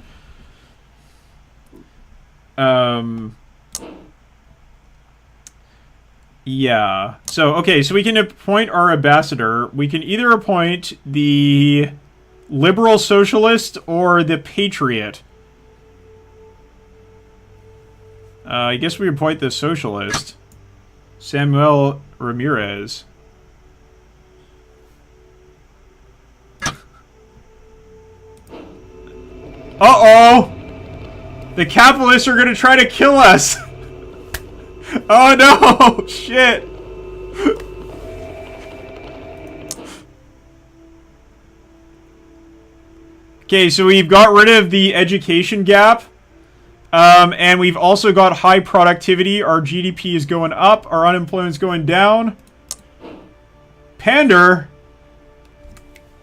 Yeah. So, okay, so we can appoint our ambassador. We can either appoint the Liberal Socialist or the Patriot. I guess we appoint the Socialist. Samuel Ramirez. Uh-oh! The capitalists are gonna try to kill us! Oh no! Shit! Okay, so we've got rid of the education gap. And we've also got high productivity. Our GDP is going up. Our unemployment is going down. Pander?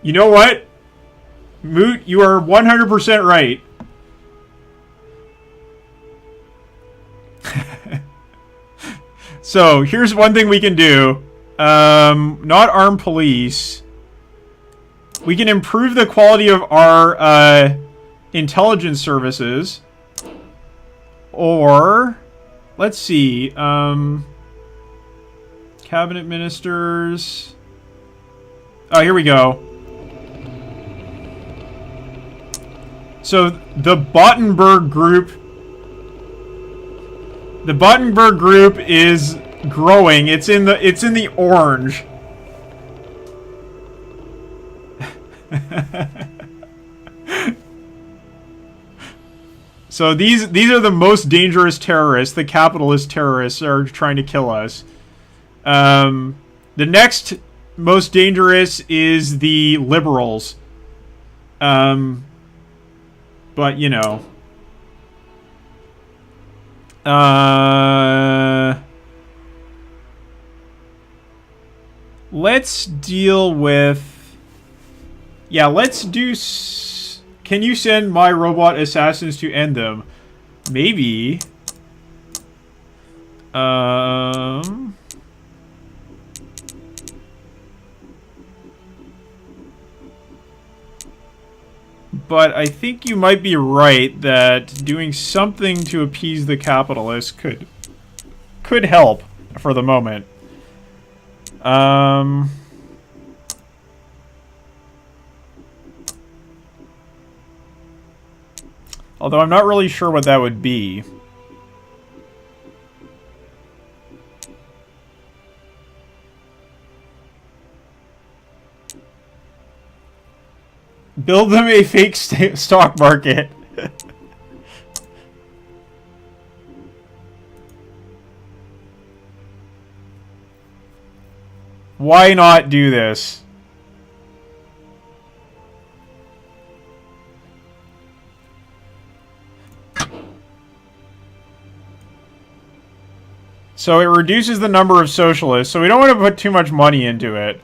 You know what? Moot, you are 100% right. So, here's one thing we can do. Not armed police. We can improve the quality of our intelligence services. Or, let's see. Cabinet ministers. Oh, here we go. So, the Bottenberg group. The Bottenberg group is growing. It's in the orange. So these are the most dangerous terrorists. The capitalist terrorists are trying to kill us. The next most dangerous is the liberals. But you know. Let's deal with... Yeah, let's do... Can you send my robot assassins to end them? Maybe. But I think you might be right that doing something to appease the capitalists could help for the moment. Although I'm not really sure what that would be. Build them a fake stock market. Why not do this? So it reduces the number of socialists, so we don't want to put too much money into it.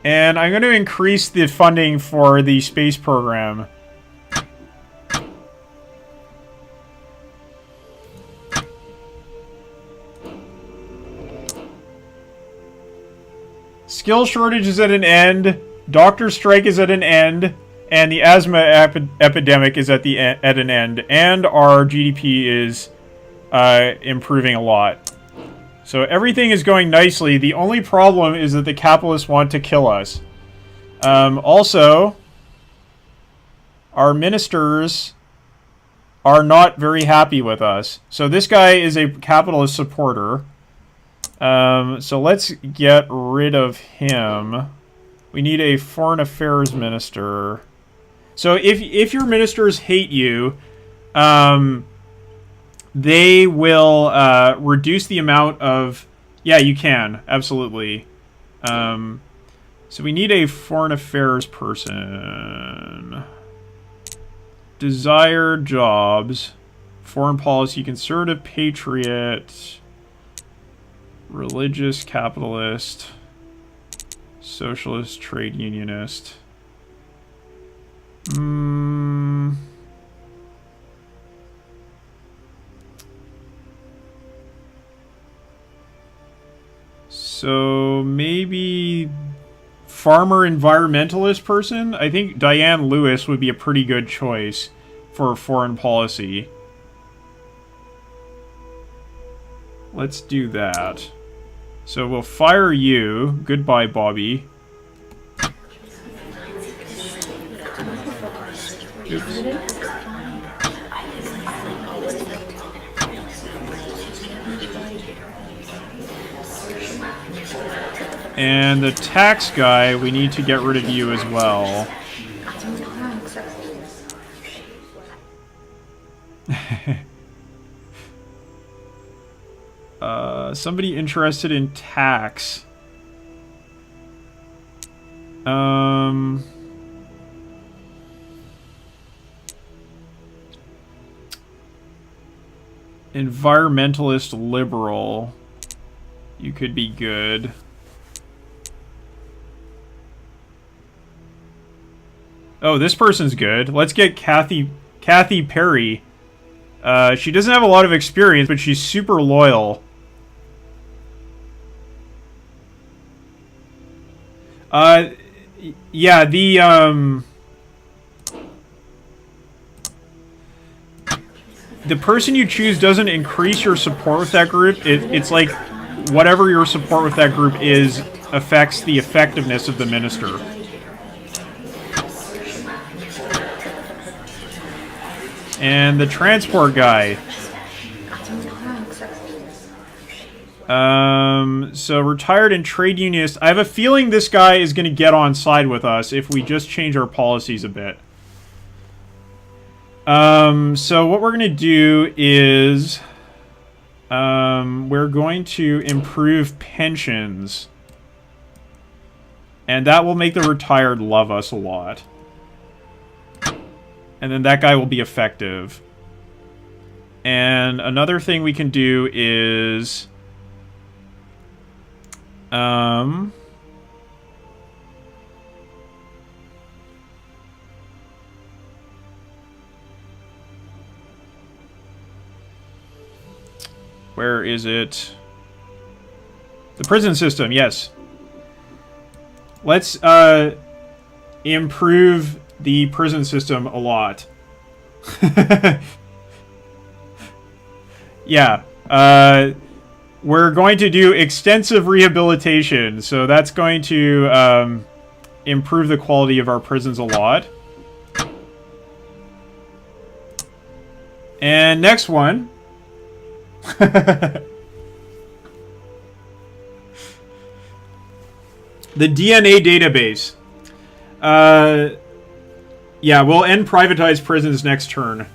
And I'm going to increase the funding for the space program. Skill shortage is at an end, doctor strike is at an end, and the asthma epidemic is at an end, and our GDP is improving a lot. So everything is going nicely. The only problem is that the capitalists want to kill us. Also, our ministers are not very happy with us. So this guy is a capitalist supporter. So let's get rid of him. We need a foreign affairs minister. So if your ministers hate you, they will reduce the amount of... Yeah, you can. Absolutely. So we need a foreign affairs person. Desired jobs. Foreign policy, conservative, patriot... Religious, capitalist, socialist, trade unionist. So maybe farmer environmentalist person? I think Diane Lewis would be a pretty good choice for foreign policy. Let's do that. So we'll fire you. Goodbye, Bobby. Oops. And the tax guy, we need to get rid of you as well. Somebody interested in tax. Environmentalist liberal. You could be good. Oh, this person's good. Let's get Kathy Perry. She doesn't have a lot of experience, but she's super loyal. Yeah, the person you choose doesn't increase your support with that group. It's like whatever your support with that group is affects the effectiveness of the minister. And the transport guy. So retired and trade unionist. I have a feeling this guy is going to get on side with us if we just change our policies a bit. So what we're going to do is we're going to improve pensions. And that will make the retired love us a lot. And then that guy will be effective. And another thing we can do is... where is it? The prison system, yes. Let's improve the prison system a lot. Yeah. We're going to do extensive rehabilitation, so that's going to improve the quality of our prisons a lot. And next one. The DNA database. Yeah, we'll end privatized prisons next turn.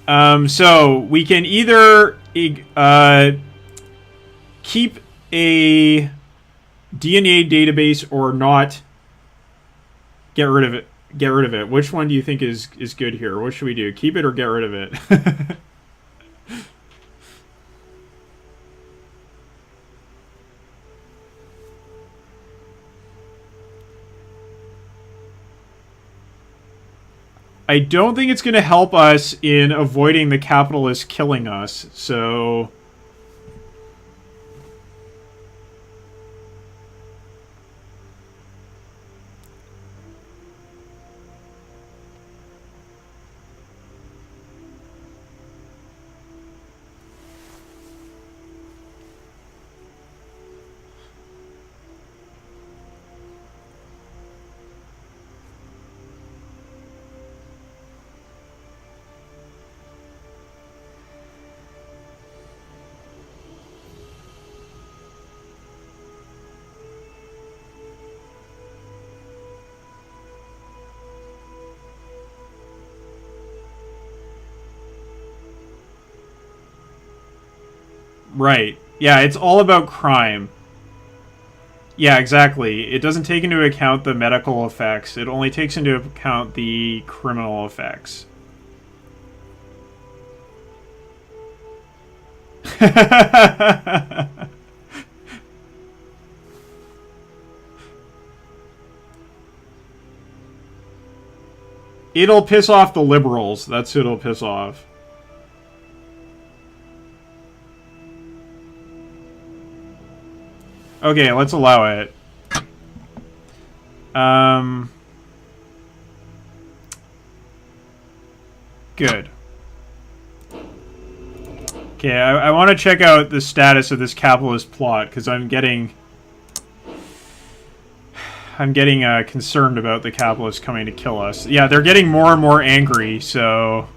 So we can either keep a DNA database or not get rid of it. Get rid of it. Which one do you think is good here? What should we do? Keep it or get rid of it? I don't think it's going to help us in avoiding the capitalists killing us, so... Right. Yeah, it's all about crime. Yeah, exactly. It doesn't take into account the medical effects. It only takes into account the criminal effects. It'll piss off the liberals. That's who it'll piss off. Okay, let's allow it. Good. Okay, I want to check out the status of this capitalist plot, because I'm getting concerned about the capitalists coming to kill us. Yeah, they're getting more and more angry, so...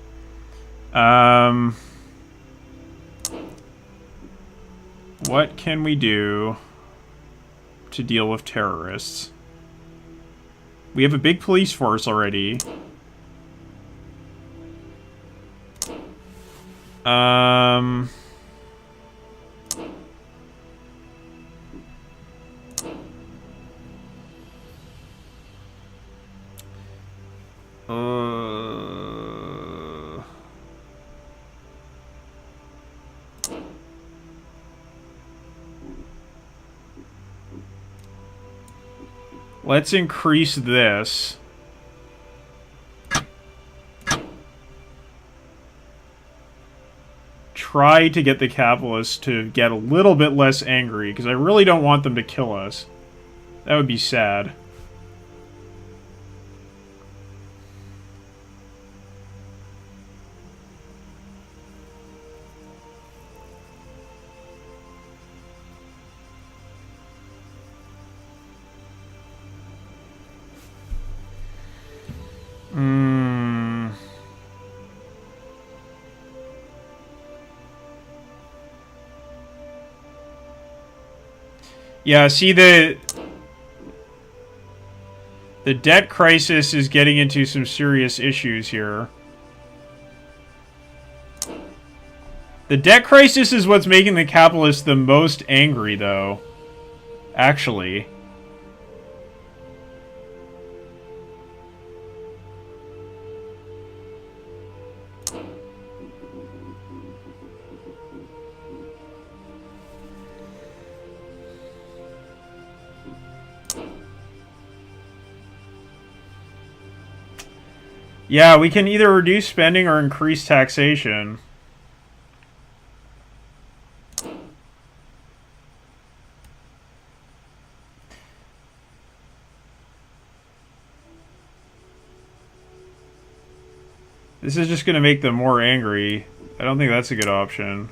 what can we do to deal with terrorists? We have a big police force already. Let's increase this. Try to get the capitalists to get a little bit less angry, because I really don't want them to kill us. That would be sad. Yeah, see, the debt crisis is getting into some serious issues here. The debt crisis is what's making the capitalists the most angry, though. Actually. Yeah, we can either reduce spending or increase taxation. This is just going to make them more angry. I don't think that's a good option.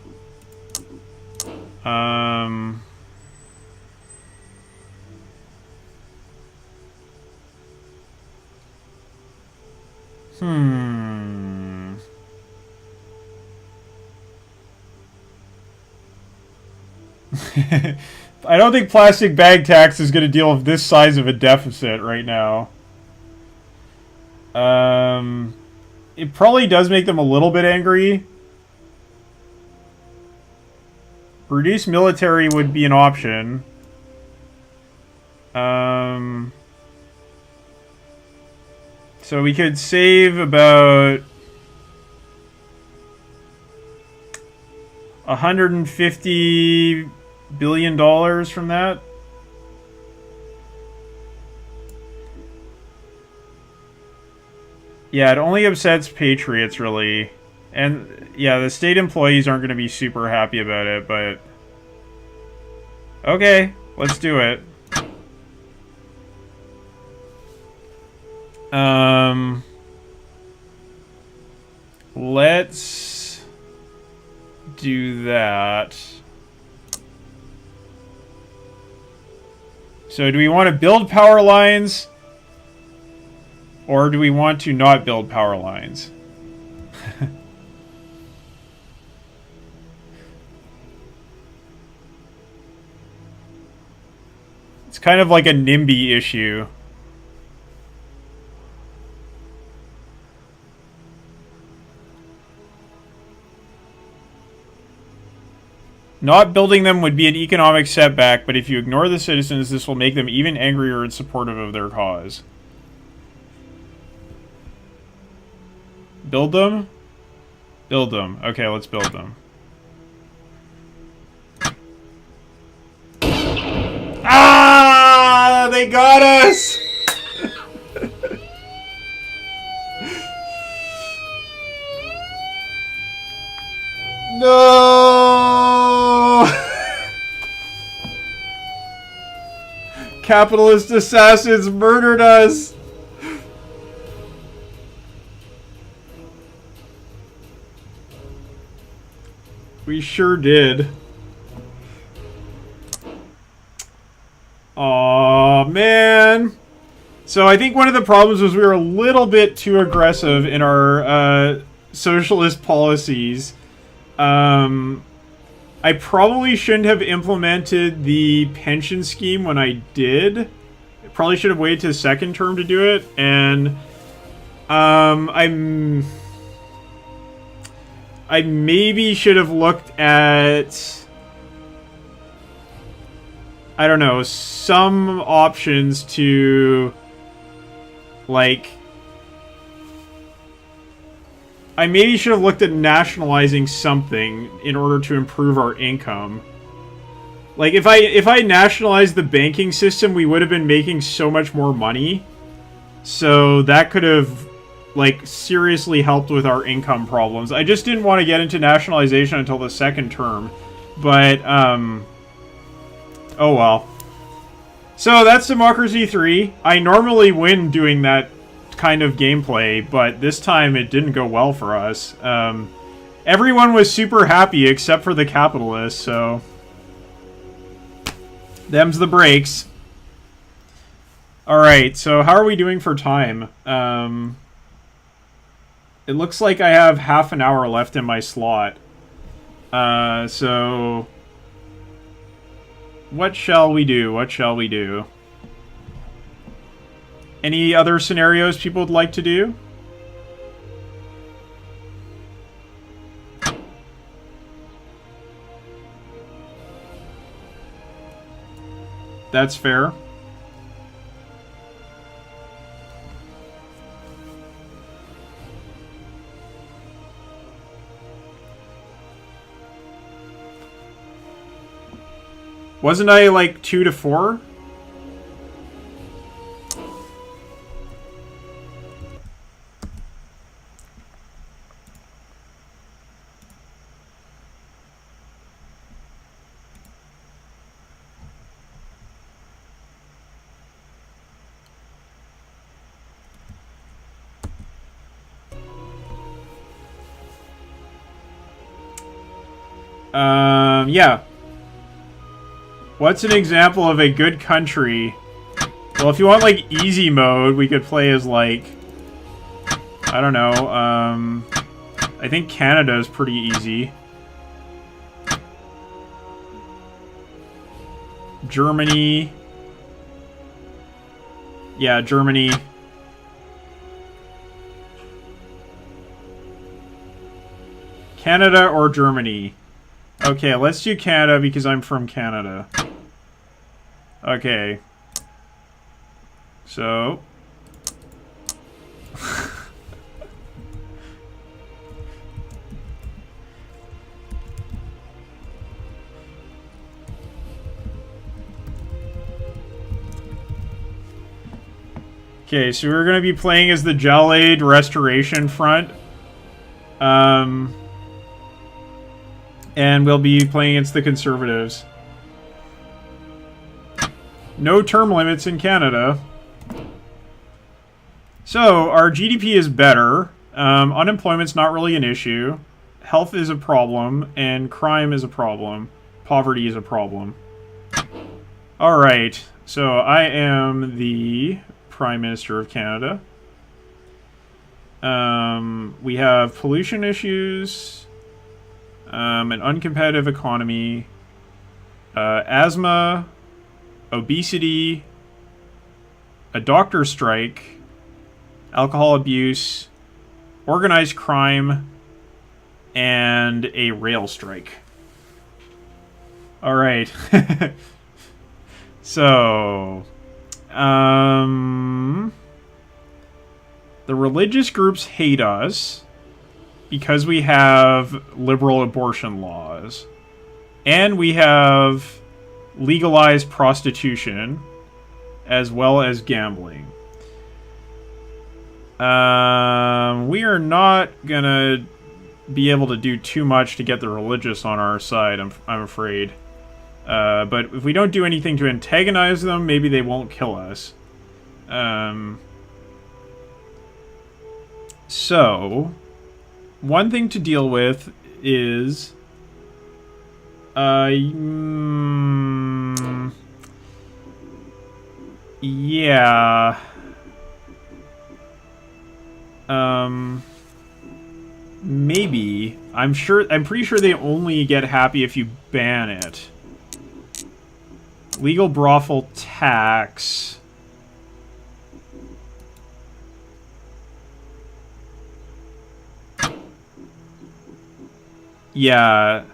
I don't think plastic bag tax is going to deal with this size of a deficit right now. It probably does make them a little bit angry. Reduce military would be an option. So we could save about $150 billion from that. Yeah, it only upsets patriots, really. And, yeah, the state employees aren't going to be super happy about it, but... Okay, let's do it. Let's do that. So do we want to build power lines? Or do we want to not build power lines? It's kind of like a NIMBY issue. Not building them would be an economic setback, but if you ignore the citizens, this will make them even angrier and supportive of their cause. Build them? Build them. Okay, let's build them. Ah! They got us! No! Capitalist assassins murdered us! We sure did. Aw, man. So I think one of the problems was we were a little bit too aggressive in our socialist policies. I probably shouldn't have implemented the pension scheme when I did. I probably should have waited to the second term to do it. And I maybe should have looked at, I don't know, some options to, like, I maybe should have looked at nationalizing something in order to improve our income. Like, if I nationalized the banking system, we would have been making so much more money. So that could have, like, seriously helped with our income problems. I just didn't want to get into nationalization until the second term. But, oh well. So that's Democracy 3. I normally win doing that kind of gameplay, but this time it didn't go well for us. Everyone was super happy except for the capitalists, so... them's the breaks. Alright, so how are we doing for time? It looks like I have half an hour left in my slot. So... what shall we do? What shall we do? Any other scenarios people would like to do? That's fair. Wasn't I like 2 to 4? Yeah. What's an example of a good country? Well, if you want, like, easy mode, we could play as, like... I don't know, I think Canada is pretty easy. Germany. Yeah, Germany. Canada or Germany? Okay, let's do Canada because I'm from Canada. Okay. So... okay, so we're going to be playing as the Jalaid Restoration Front. And we'll be playing against the Conservatives. No term limits in Canada. So, our GDP is better. Unemployment's not really an issue. Health is a problem. And crime is a problem. Poverty is a problem. Alright. So, I am the Prime Minister of Canada. We have pollution issues. An uncompetitive economy, asthma, obesity, a doctor strike, alcohol abuse, organized crime, and a rail strike. Alright. So, the religious groups hate us. Because we have liberal abortion laws. And we have legalized prostitution. As well as gambling. We are not gonna be able to do too much to get the religious on our side, I'm afraid. But if we don't do anything to antagonize them, maybe they won't kill us. So... one thing to deal with is... yeah... maybe. I'm pretty sure they only get happy if you ban it. Legal brothel tax... yeah.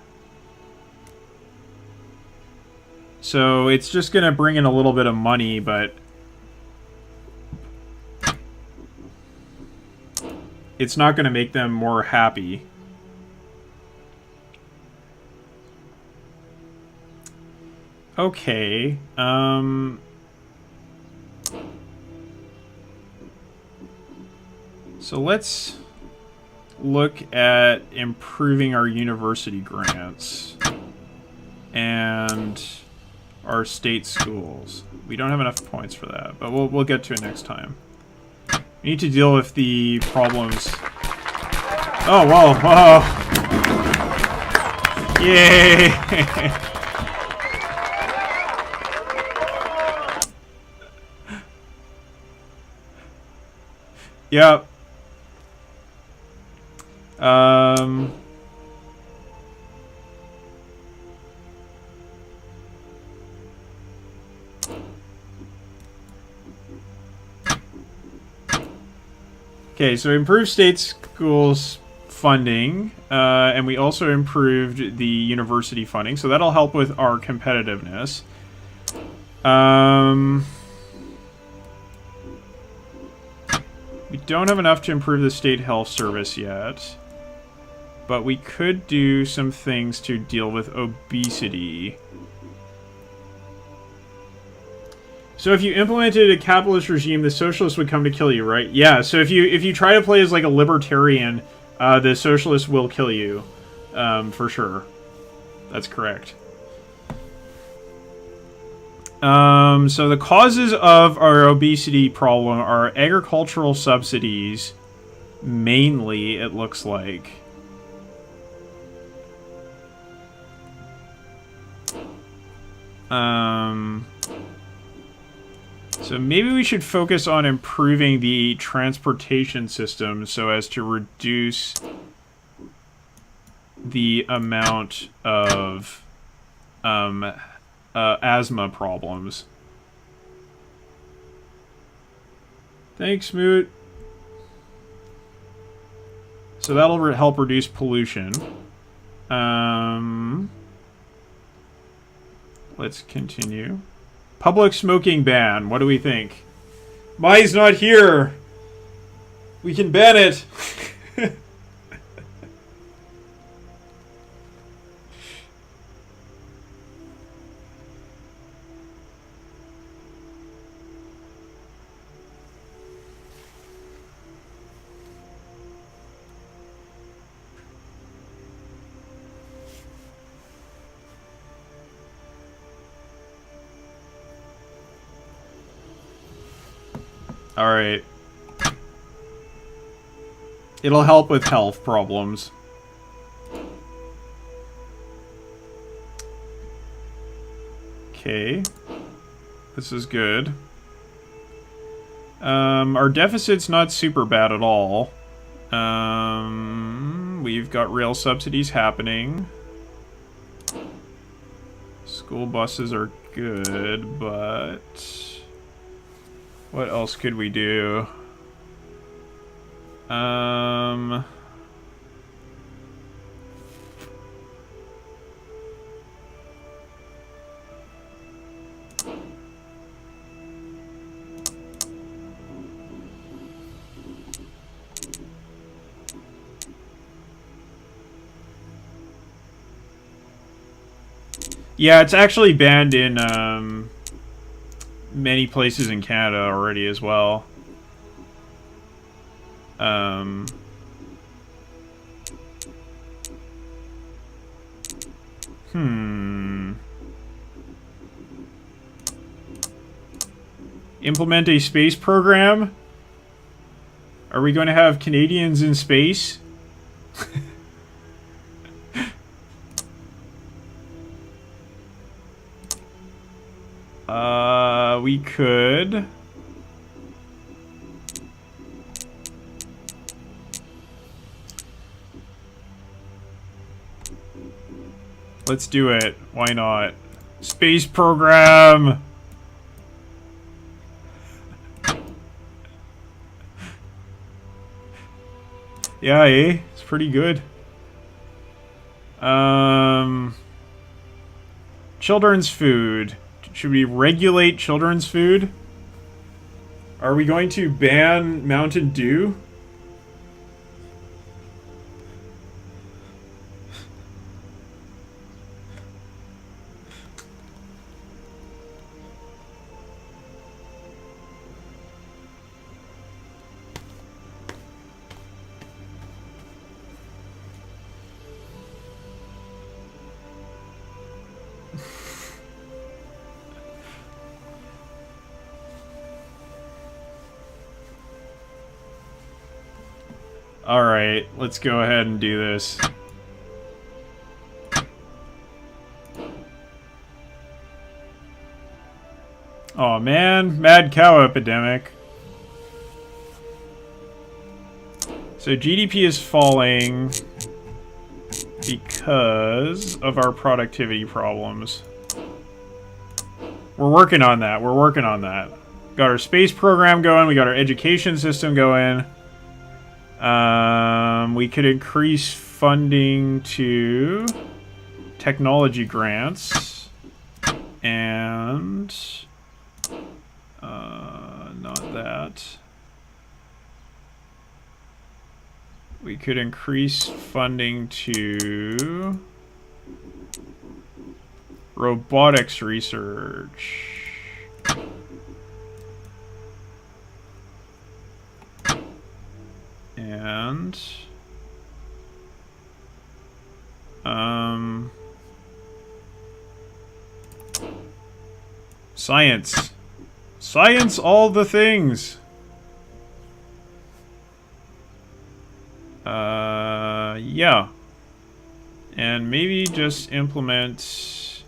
So it's just gonna bring in a little bit of money, but it's not gonna make them more happy. Okay. So let's look at improving our university grants and our state schools. We don't have enough points for that, but we'll get to it next time. We need to deal with the problems. Oh, whoa, whoa! Yay! Yep. Okay, so improved state schools funding, and we also improved the university funding, so that'll help with our competitiveness. We don't have enough to improve the state health service yet, but we could do some things to deal with obesity. So if you implemented a capitalist regime, the socialists would come to kill you, right? Yeah, so if you try to play as like a libertarian, the socialists will kill you, for sure. That's correct. So the causes of our obesity problem are agricultural subsidies, mainly, it looks like. So maybe we should focus on improving the transportation system so as to reduce the amount of asthma problems. Thanks, Moot. So that'll help reduce pollution. Let's continue. Public smoking ban. What do we think? Mai's not here. We can ban it. Alright. It'll help with health problems. Okay. This is good. Our deficit's not super bad at all. We've got rail subsidies happening. School buses are good, but... what else could we do? Yeah, it's actually banned in, many places in Canada already as well. Implement a space program? Are we going to have Canadians in space? We could. Let's do it. Why not? Space program! Yeah, eh? It's pretty good. Children's food. Should we regulate children's food? Are we going to ban Mountain Dew? Alright, let's go ahead and do this. Oh man, mad cow epidemic. So GDP is falling because of our productivity problems. We're working on that. We're working on that. Got our space program going. We got our education system going. We could increase funding to technology grants. And... not that. We could increase funding to robotics research. And science. Science all the things. Yeah. And maybe just implement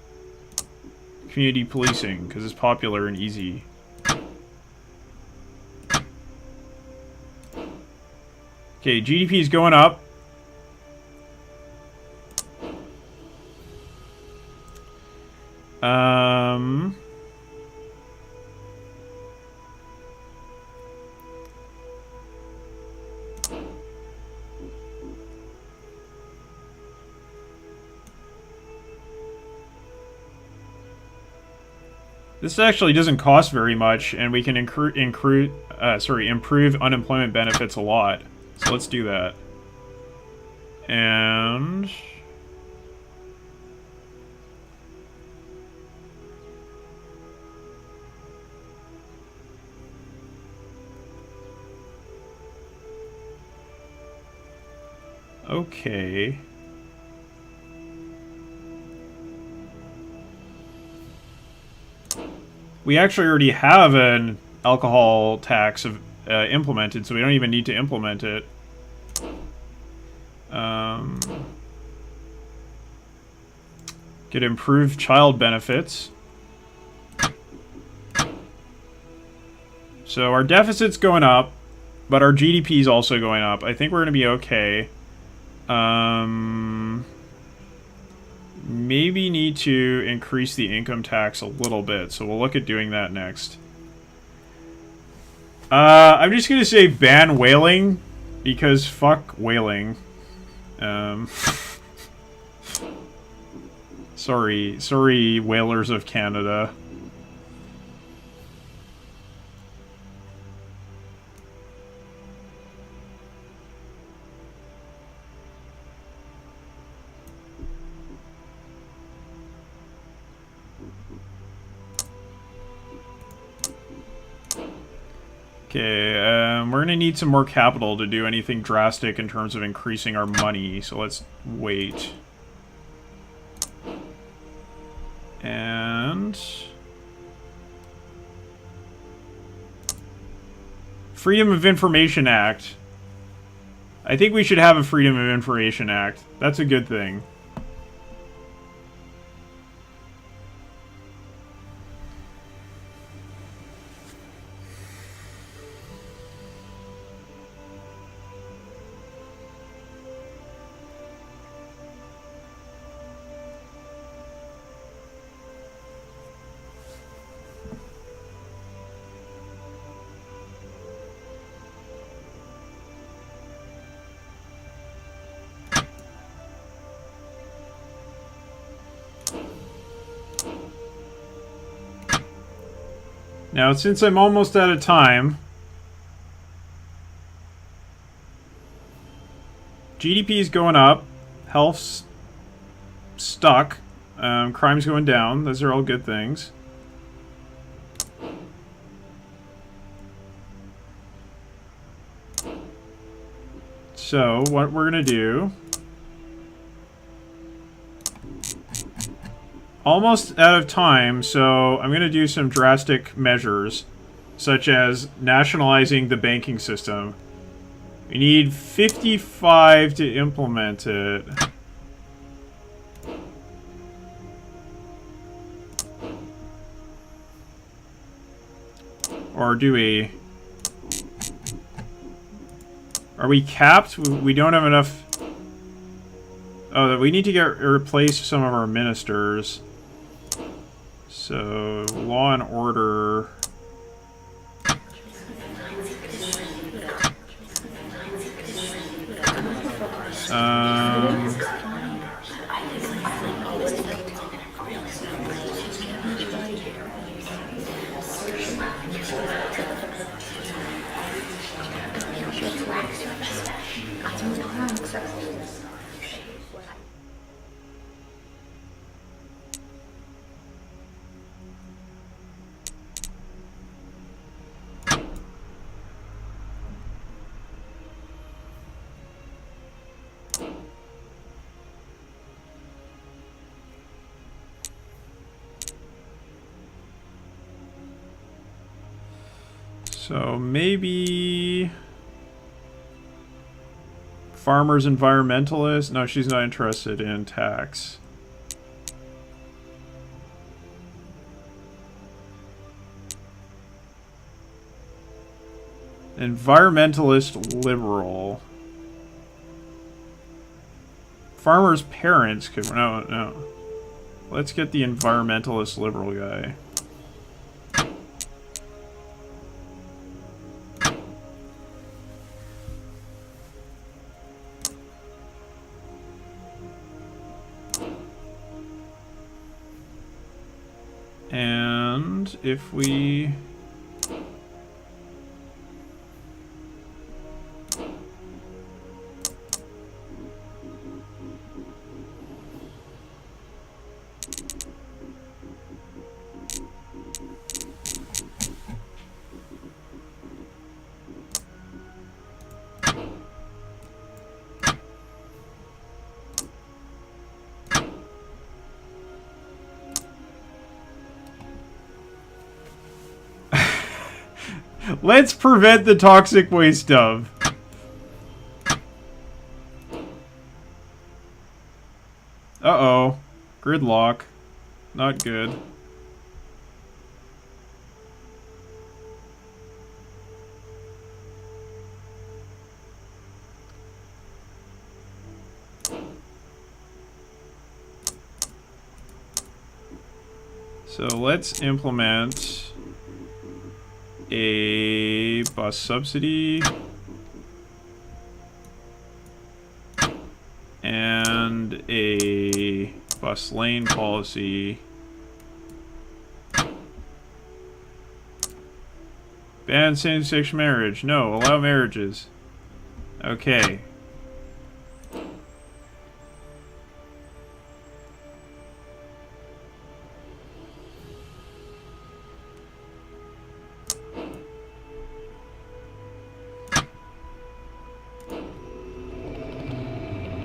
community policing, because it's popular and easy. Okay, GDP is going up. This actually doesn't cost very much, and we can improve unemployment benefits a lot. So let's do that. And... okay. We actually already have an alcohol tax implemented, so we don't even need to implement it. Get improved child benefits. So our deficit's going up, but our GDP is also going up. I think we're going to be okay. Maybe need to increase the income tax a little bit, so we'll look at doing that next. I'm just gonna say ban whaling, because fuck whaling. Sorry, whalers of Canada. Okay, we're gonna need some more capital to do anything drastic in terms of increasing our money, so let's wait. And... Freedom of Information Act. I think we should have a Freedom of Information Act. That's a good thing. Now, since I'm almost out of time, GDP is going up, health's stuck, crime's going down. Those are all good things. So, what we're gonna do... Almost out of time, so I'm going to do some drastic measures, such as nationalizing the banking system. We need 55 to implement it. Or do we? Are we capped? We don't have enough. Oh, we need to replace some of our ministers. So, law and order. So maybe farmers environmentalist. No, she's not interested in tax. Environmentalist liberal. Farmers' parents could no. Let's get the environmentalist liberal guy. And if we let's prevent the toxic waste dump. Uh-oh. Gridlock. Not good. So let's implement a bus subsidy and a bus lane policy. Ban same-sex marriage. No, allow marriages. Okay.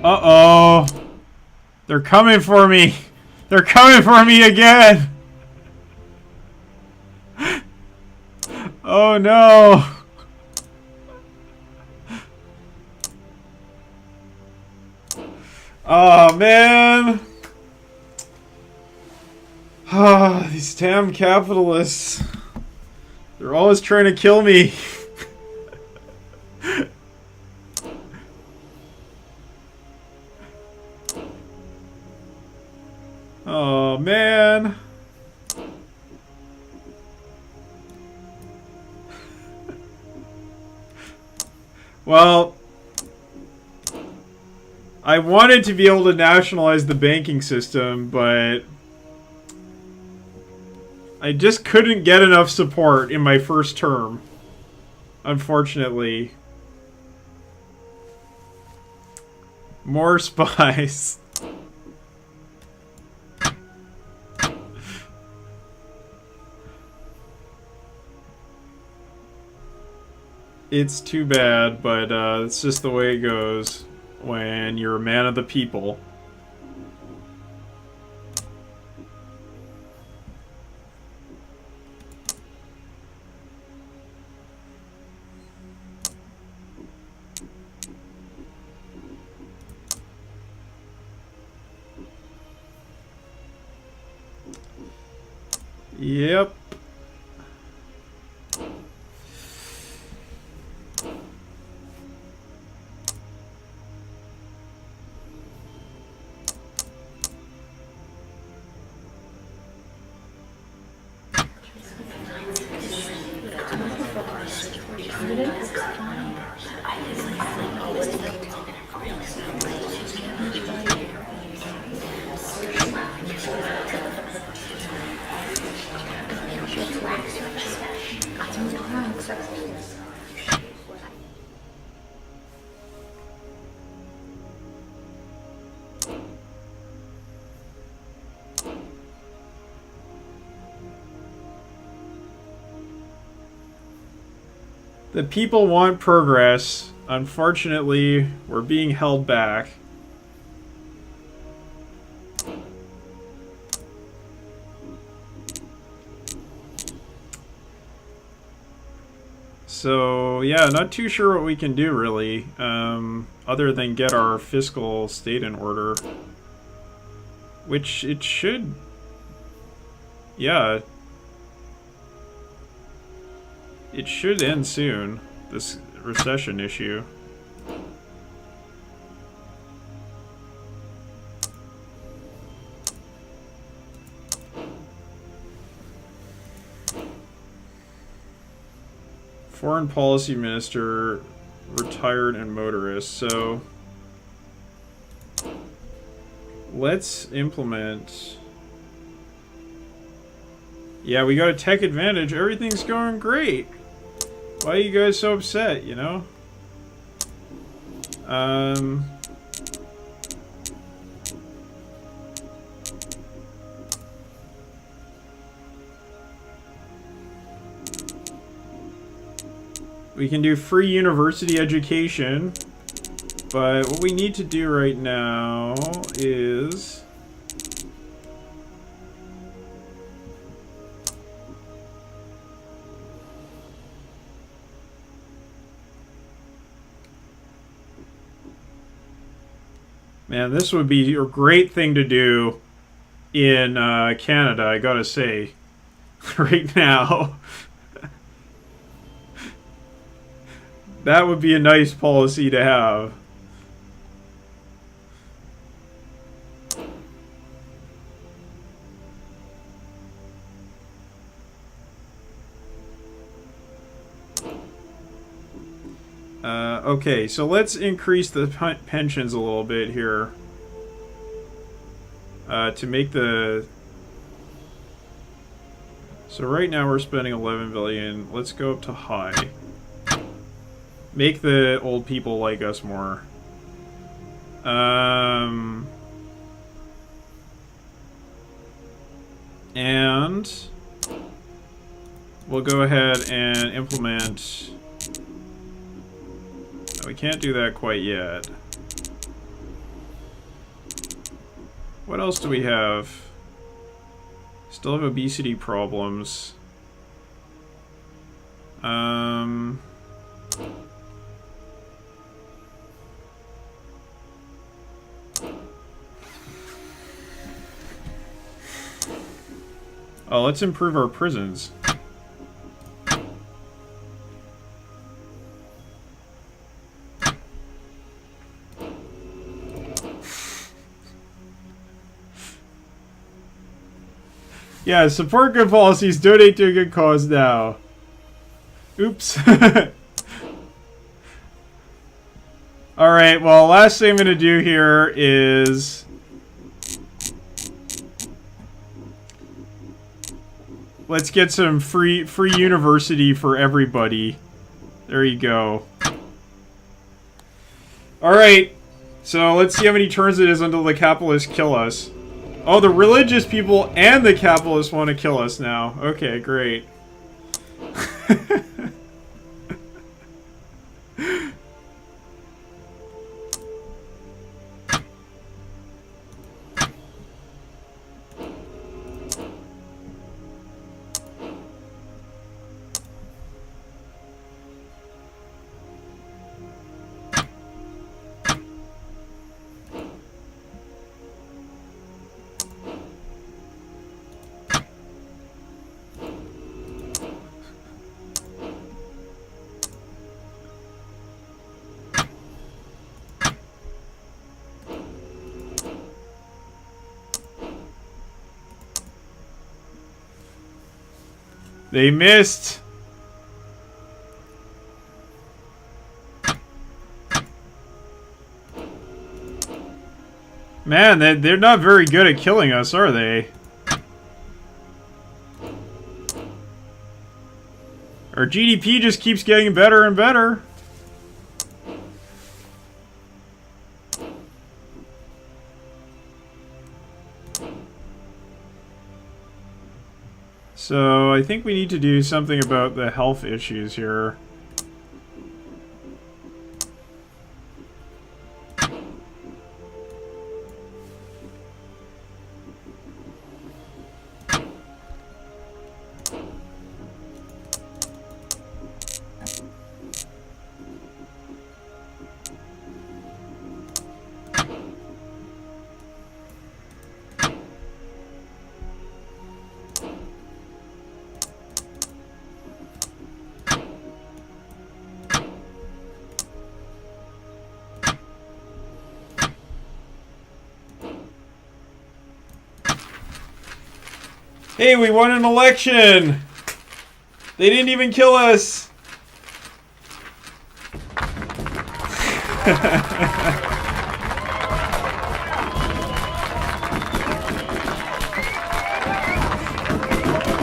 Uh-oh. They're coming for me. They're coming for me again. Oh no. Oh man. Ah, these damn capitalists. They're always trying to kill me. Oh man. Well, I wanted to be able to nationalize the banking system, but I just couldn't get enough support in my first term, unfortunately. More spies. It's too bad, but it's just the way it goes when you're a man of the people. Yep. The people want progress. Unfortunately, we're being held back. So, yeah, not too sure what we can do, really, other than get our fiscal state in order. Which it should... Yeah. It should end soon, this recession issue. Foreign policy minister, retired and motorist. So let's implement. Yeah, we got a tech advantage. Everything's going great. Why are you guys so upset, you know? We can do free university education, but what we need to do right now is... Man, this would be a great thing to do in Canada, I gotta say, right now. That would be a nice policy to have. Okay, so let's increase the pensions a little bit here. To make the... So right now we're spending 11 billion. Let's go up to high. Make the old people like us more. And we'll go ahead and implement... We can't do that quite yet. What else do we have? Still have obesity problems. Oh, let's improve our prisons. Yeah, support good policies, donate to a good cause now. Oops. Alright, well, last thing I'm going to do here is... Let's get some free university for everybody. There you go. Alright, so let's see how many turns it is until the capitalists kill us. Oh, the religious people and the capitalists want to kill us now. Okay, great. They missed. Man, they're not very good at killing us, are they? Our GDP just keeps getting better and better. So, I think we need to do something about the health issues here. Hey, we won an election! They didn't even kill us!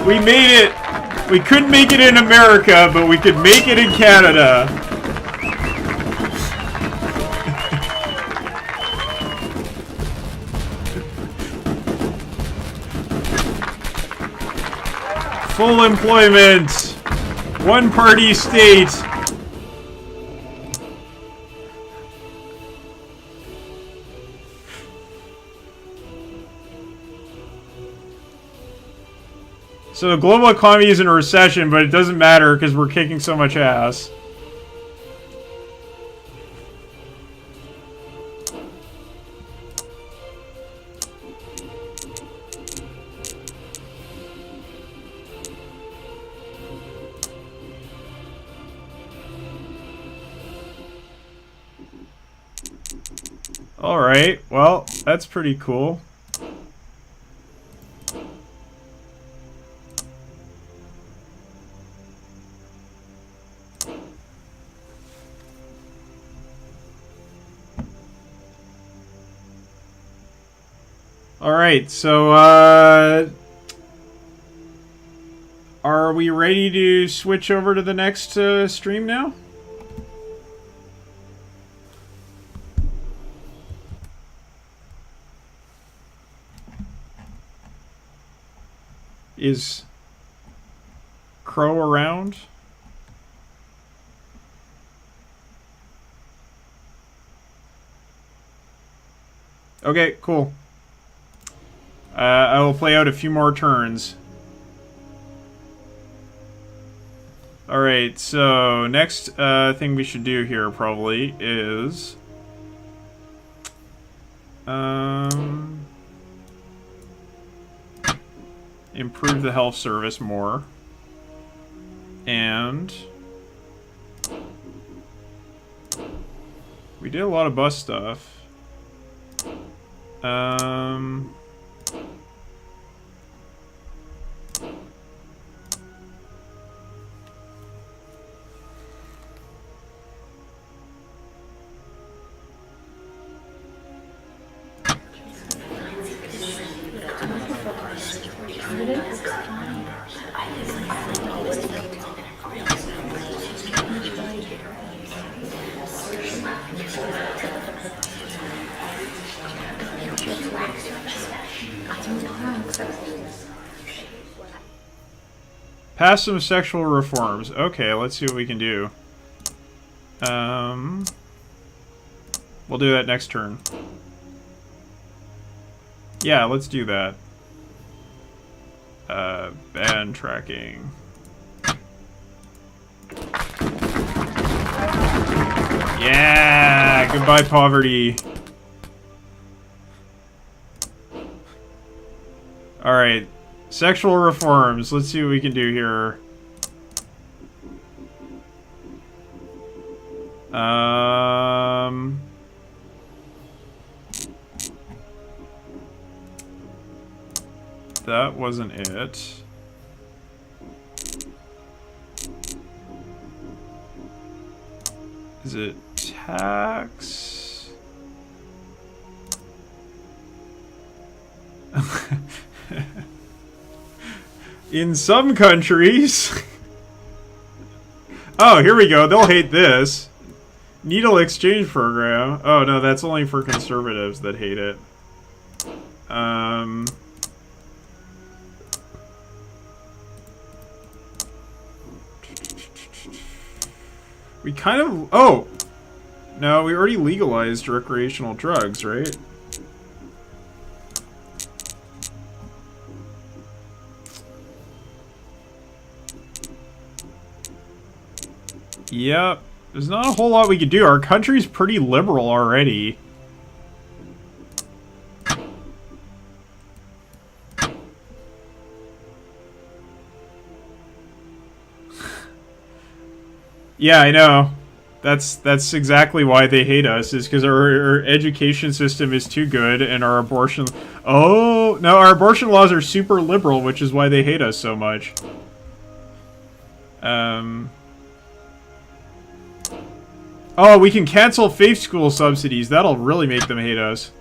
We made it! We couldn't make it in America, but we could make it in Canada. Full employment! One-party state! So the global economy is in a recession, but it doesn't matter because we're kicking so much ass. Alright, well, that's pretty cool. Alright, so, are we ready to switch over to the next stream now? Is Crow around? Okay, cool. I will play out a few more turns. Alright, so next thing we should do here probably is... improve the health service more. And... we did a lot of bus stuff. Pass some sexual reforms. Okay, let's see what we can do. We'll do that next turn. Yeah, let's do that. Ban tracking. Yeah! Goodbye, poverty. Alright. Sexual reforms. Let's see what we can do here. That wasn't it. Is it tax? In some countries... Oh, here we go. They'll hate this. Needle exchange program. Oh, no, that's only for conservatives that hate it. We kind of... Oh! No, we already legalized recreational drugs, right? Yep. There's not a whole lot we could do. Our country's pretty liberal already. Yeah, I know. That's exactly why they hate us, is because our education system is too good and our abortion... Oh, no, our abortion laws are super liberal, which is why they hate us so much. Oh, we can cancel faith school subsidies. That'll really make them hate us.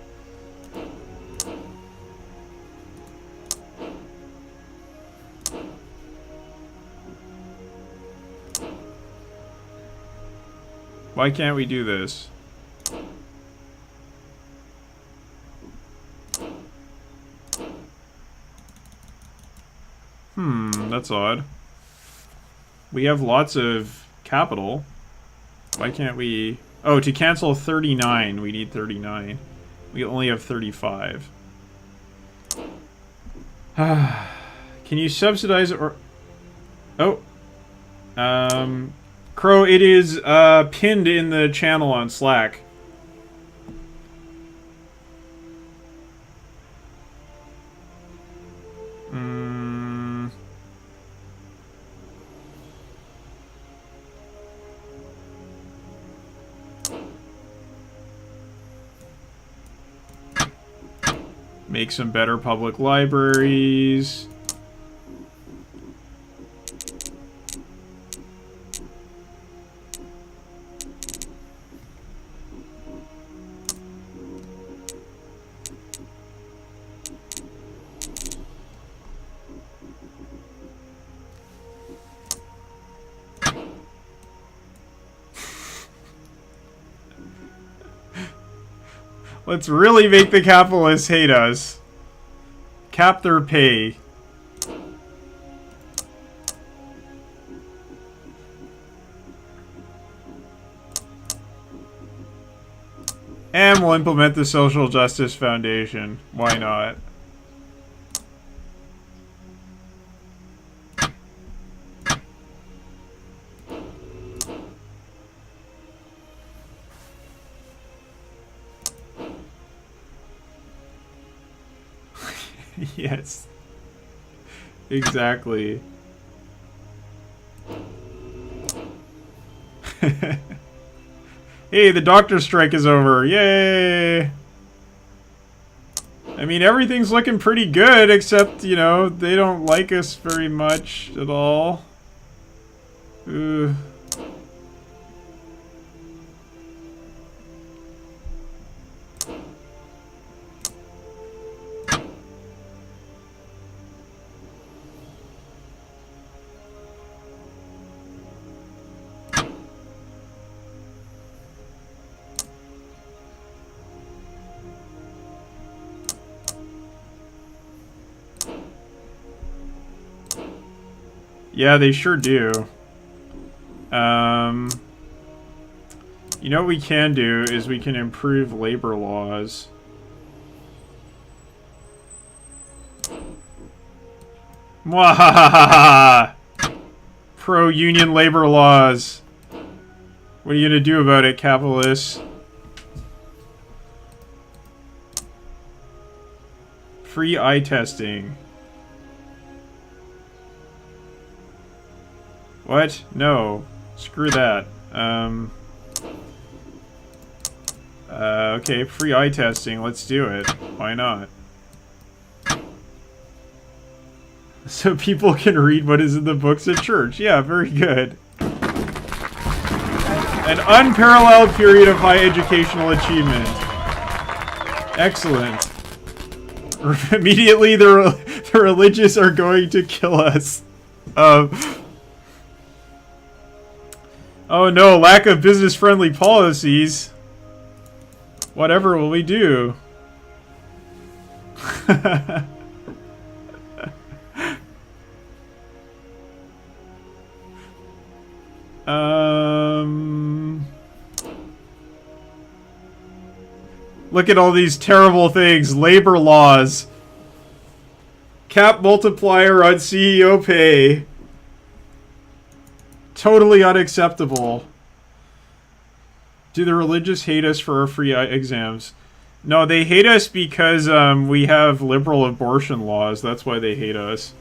Why can't we do this? That's odd. We have lots of capital. Why can't we... Oh, to cancel 39, we need 39. We only have 35. Can you subsidize or... Oh. Crow, it is pinned in the channel on Slack. Make some better public libraries. Let's really make the capitalists hate us. Cap their pay. And we'll implement the Social Justice Foundation. Why not? Yes. Exactly. Hey, the doctor strike is over. Yay! I mean, everything's looking pretty good, except, you know, they don't like us very much at all. Ugh. Yeah, they sure do. You know what we can do is we can improve labor laws. Mwahahaha! Pro-union labor laws. What are you gonna do about it, capitalists? Free eye testing. What? No. Screw that. Okay, free eye testing. Let's do it. Why not? So people can read what is in the books at church. Yeah, very good. An unparalleled period of high educational achievement. Excellent. Immediately, the religious are going to kill us. Oh no, lack of business-friendly policies. Whatever will we do? Look at all these terrible things. Labor laws. Cap multiplier on CEO pay. Totally unacceptable. Do the religious hate us for our free exams? No, they hate us because we have liberal abortion laws. That's why they hate us.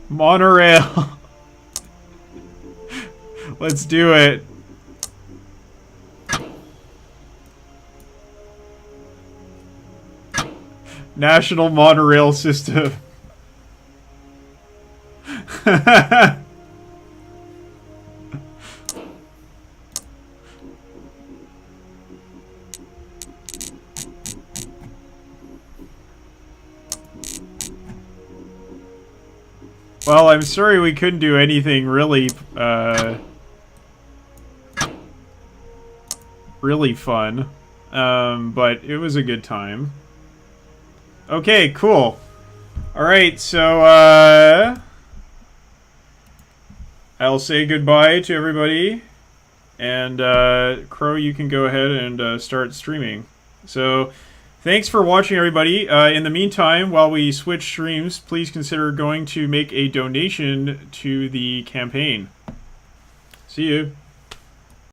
Monorail. Let's do it. National monorail system. Well, I'm sorry we couldn't do anything really, really fun. But it was a good time. Okay, cool. Alright, so, I'll say goodbye to everybody. And, Crow, you can go ahead and start streaming. So, thanks for watching, everybody. In the meantime, while we switch streams, please consider going to make a donation to the campaign. See you.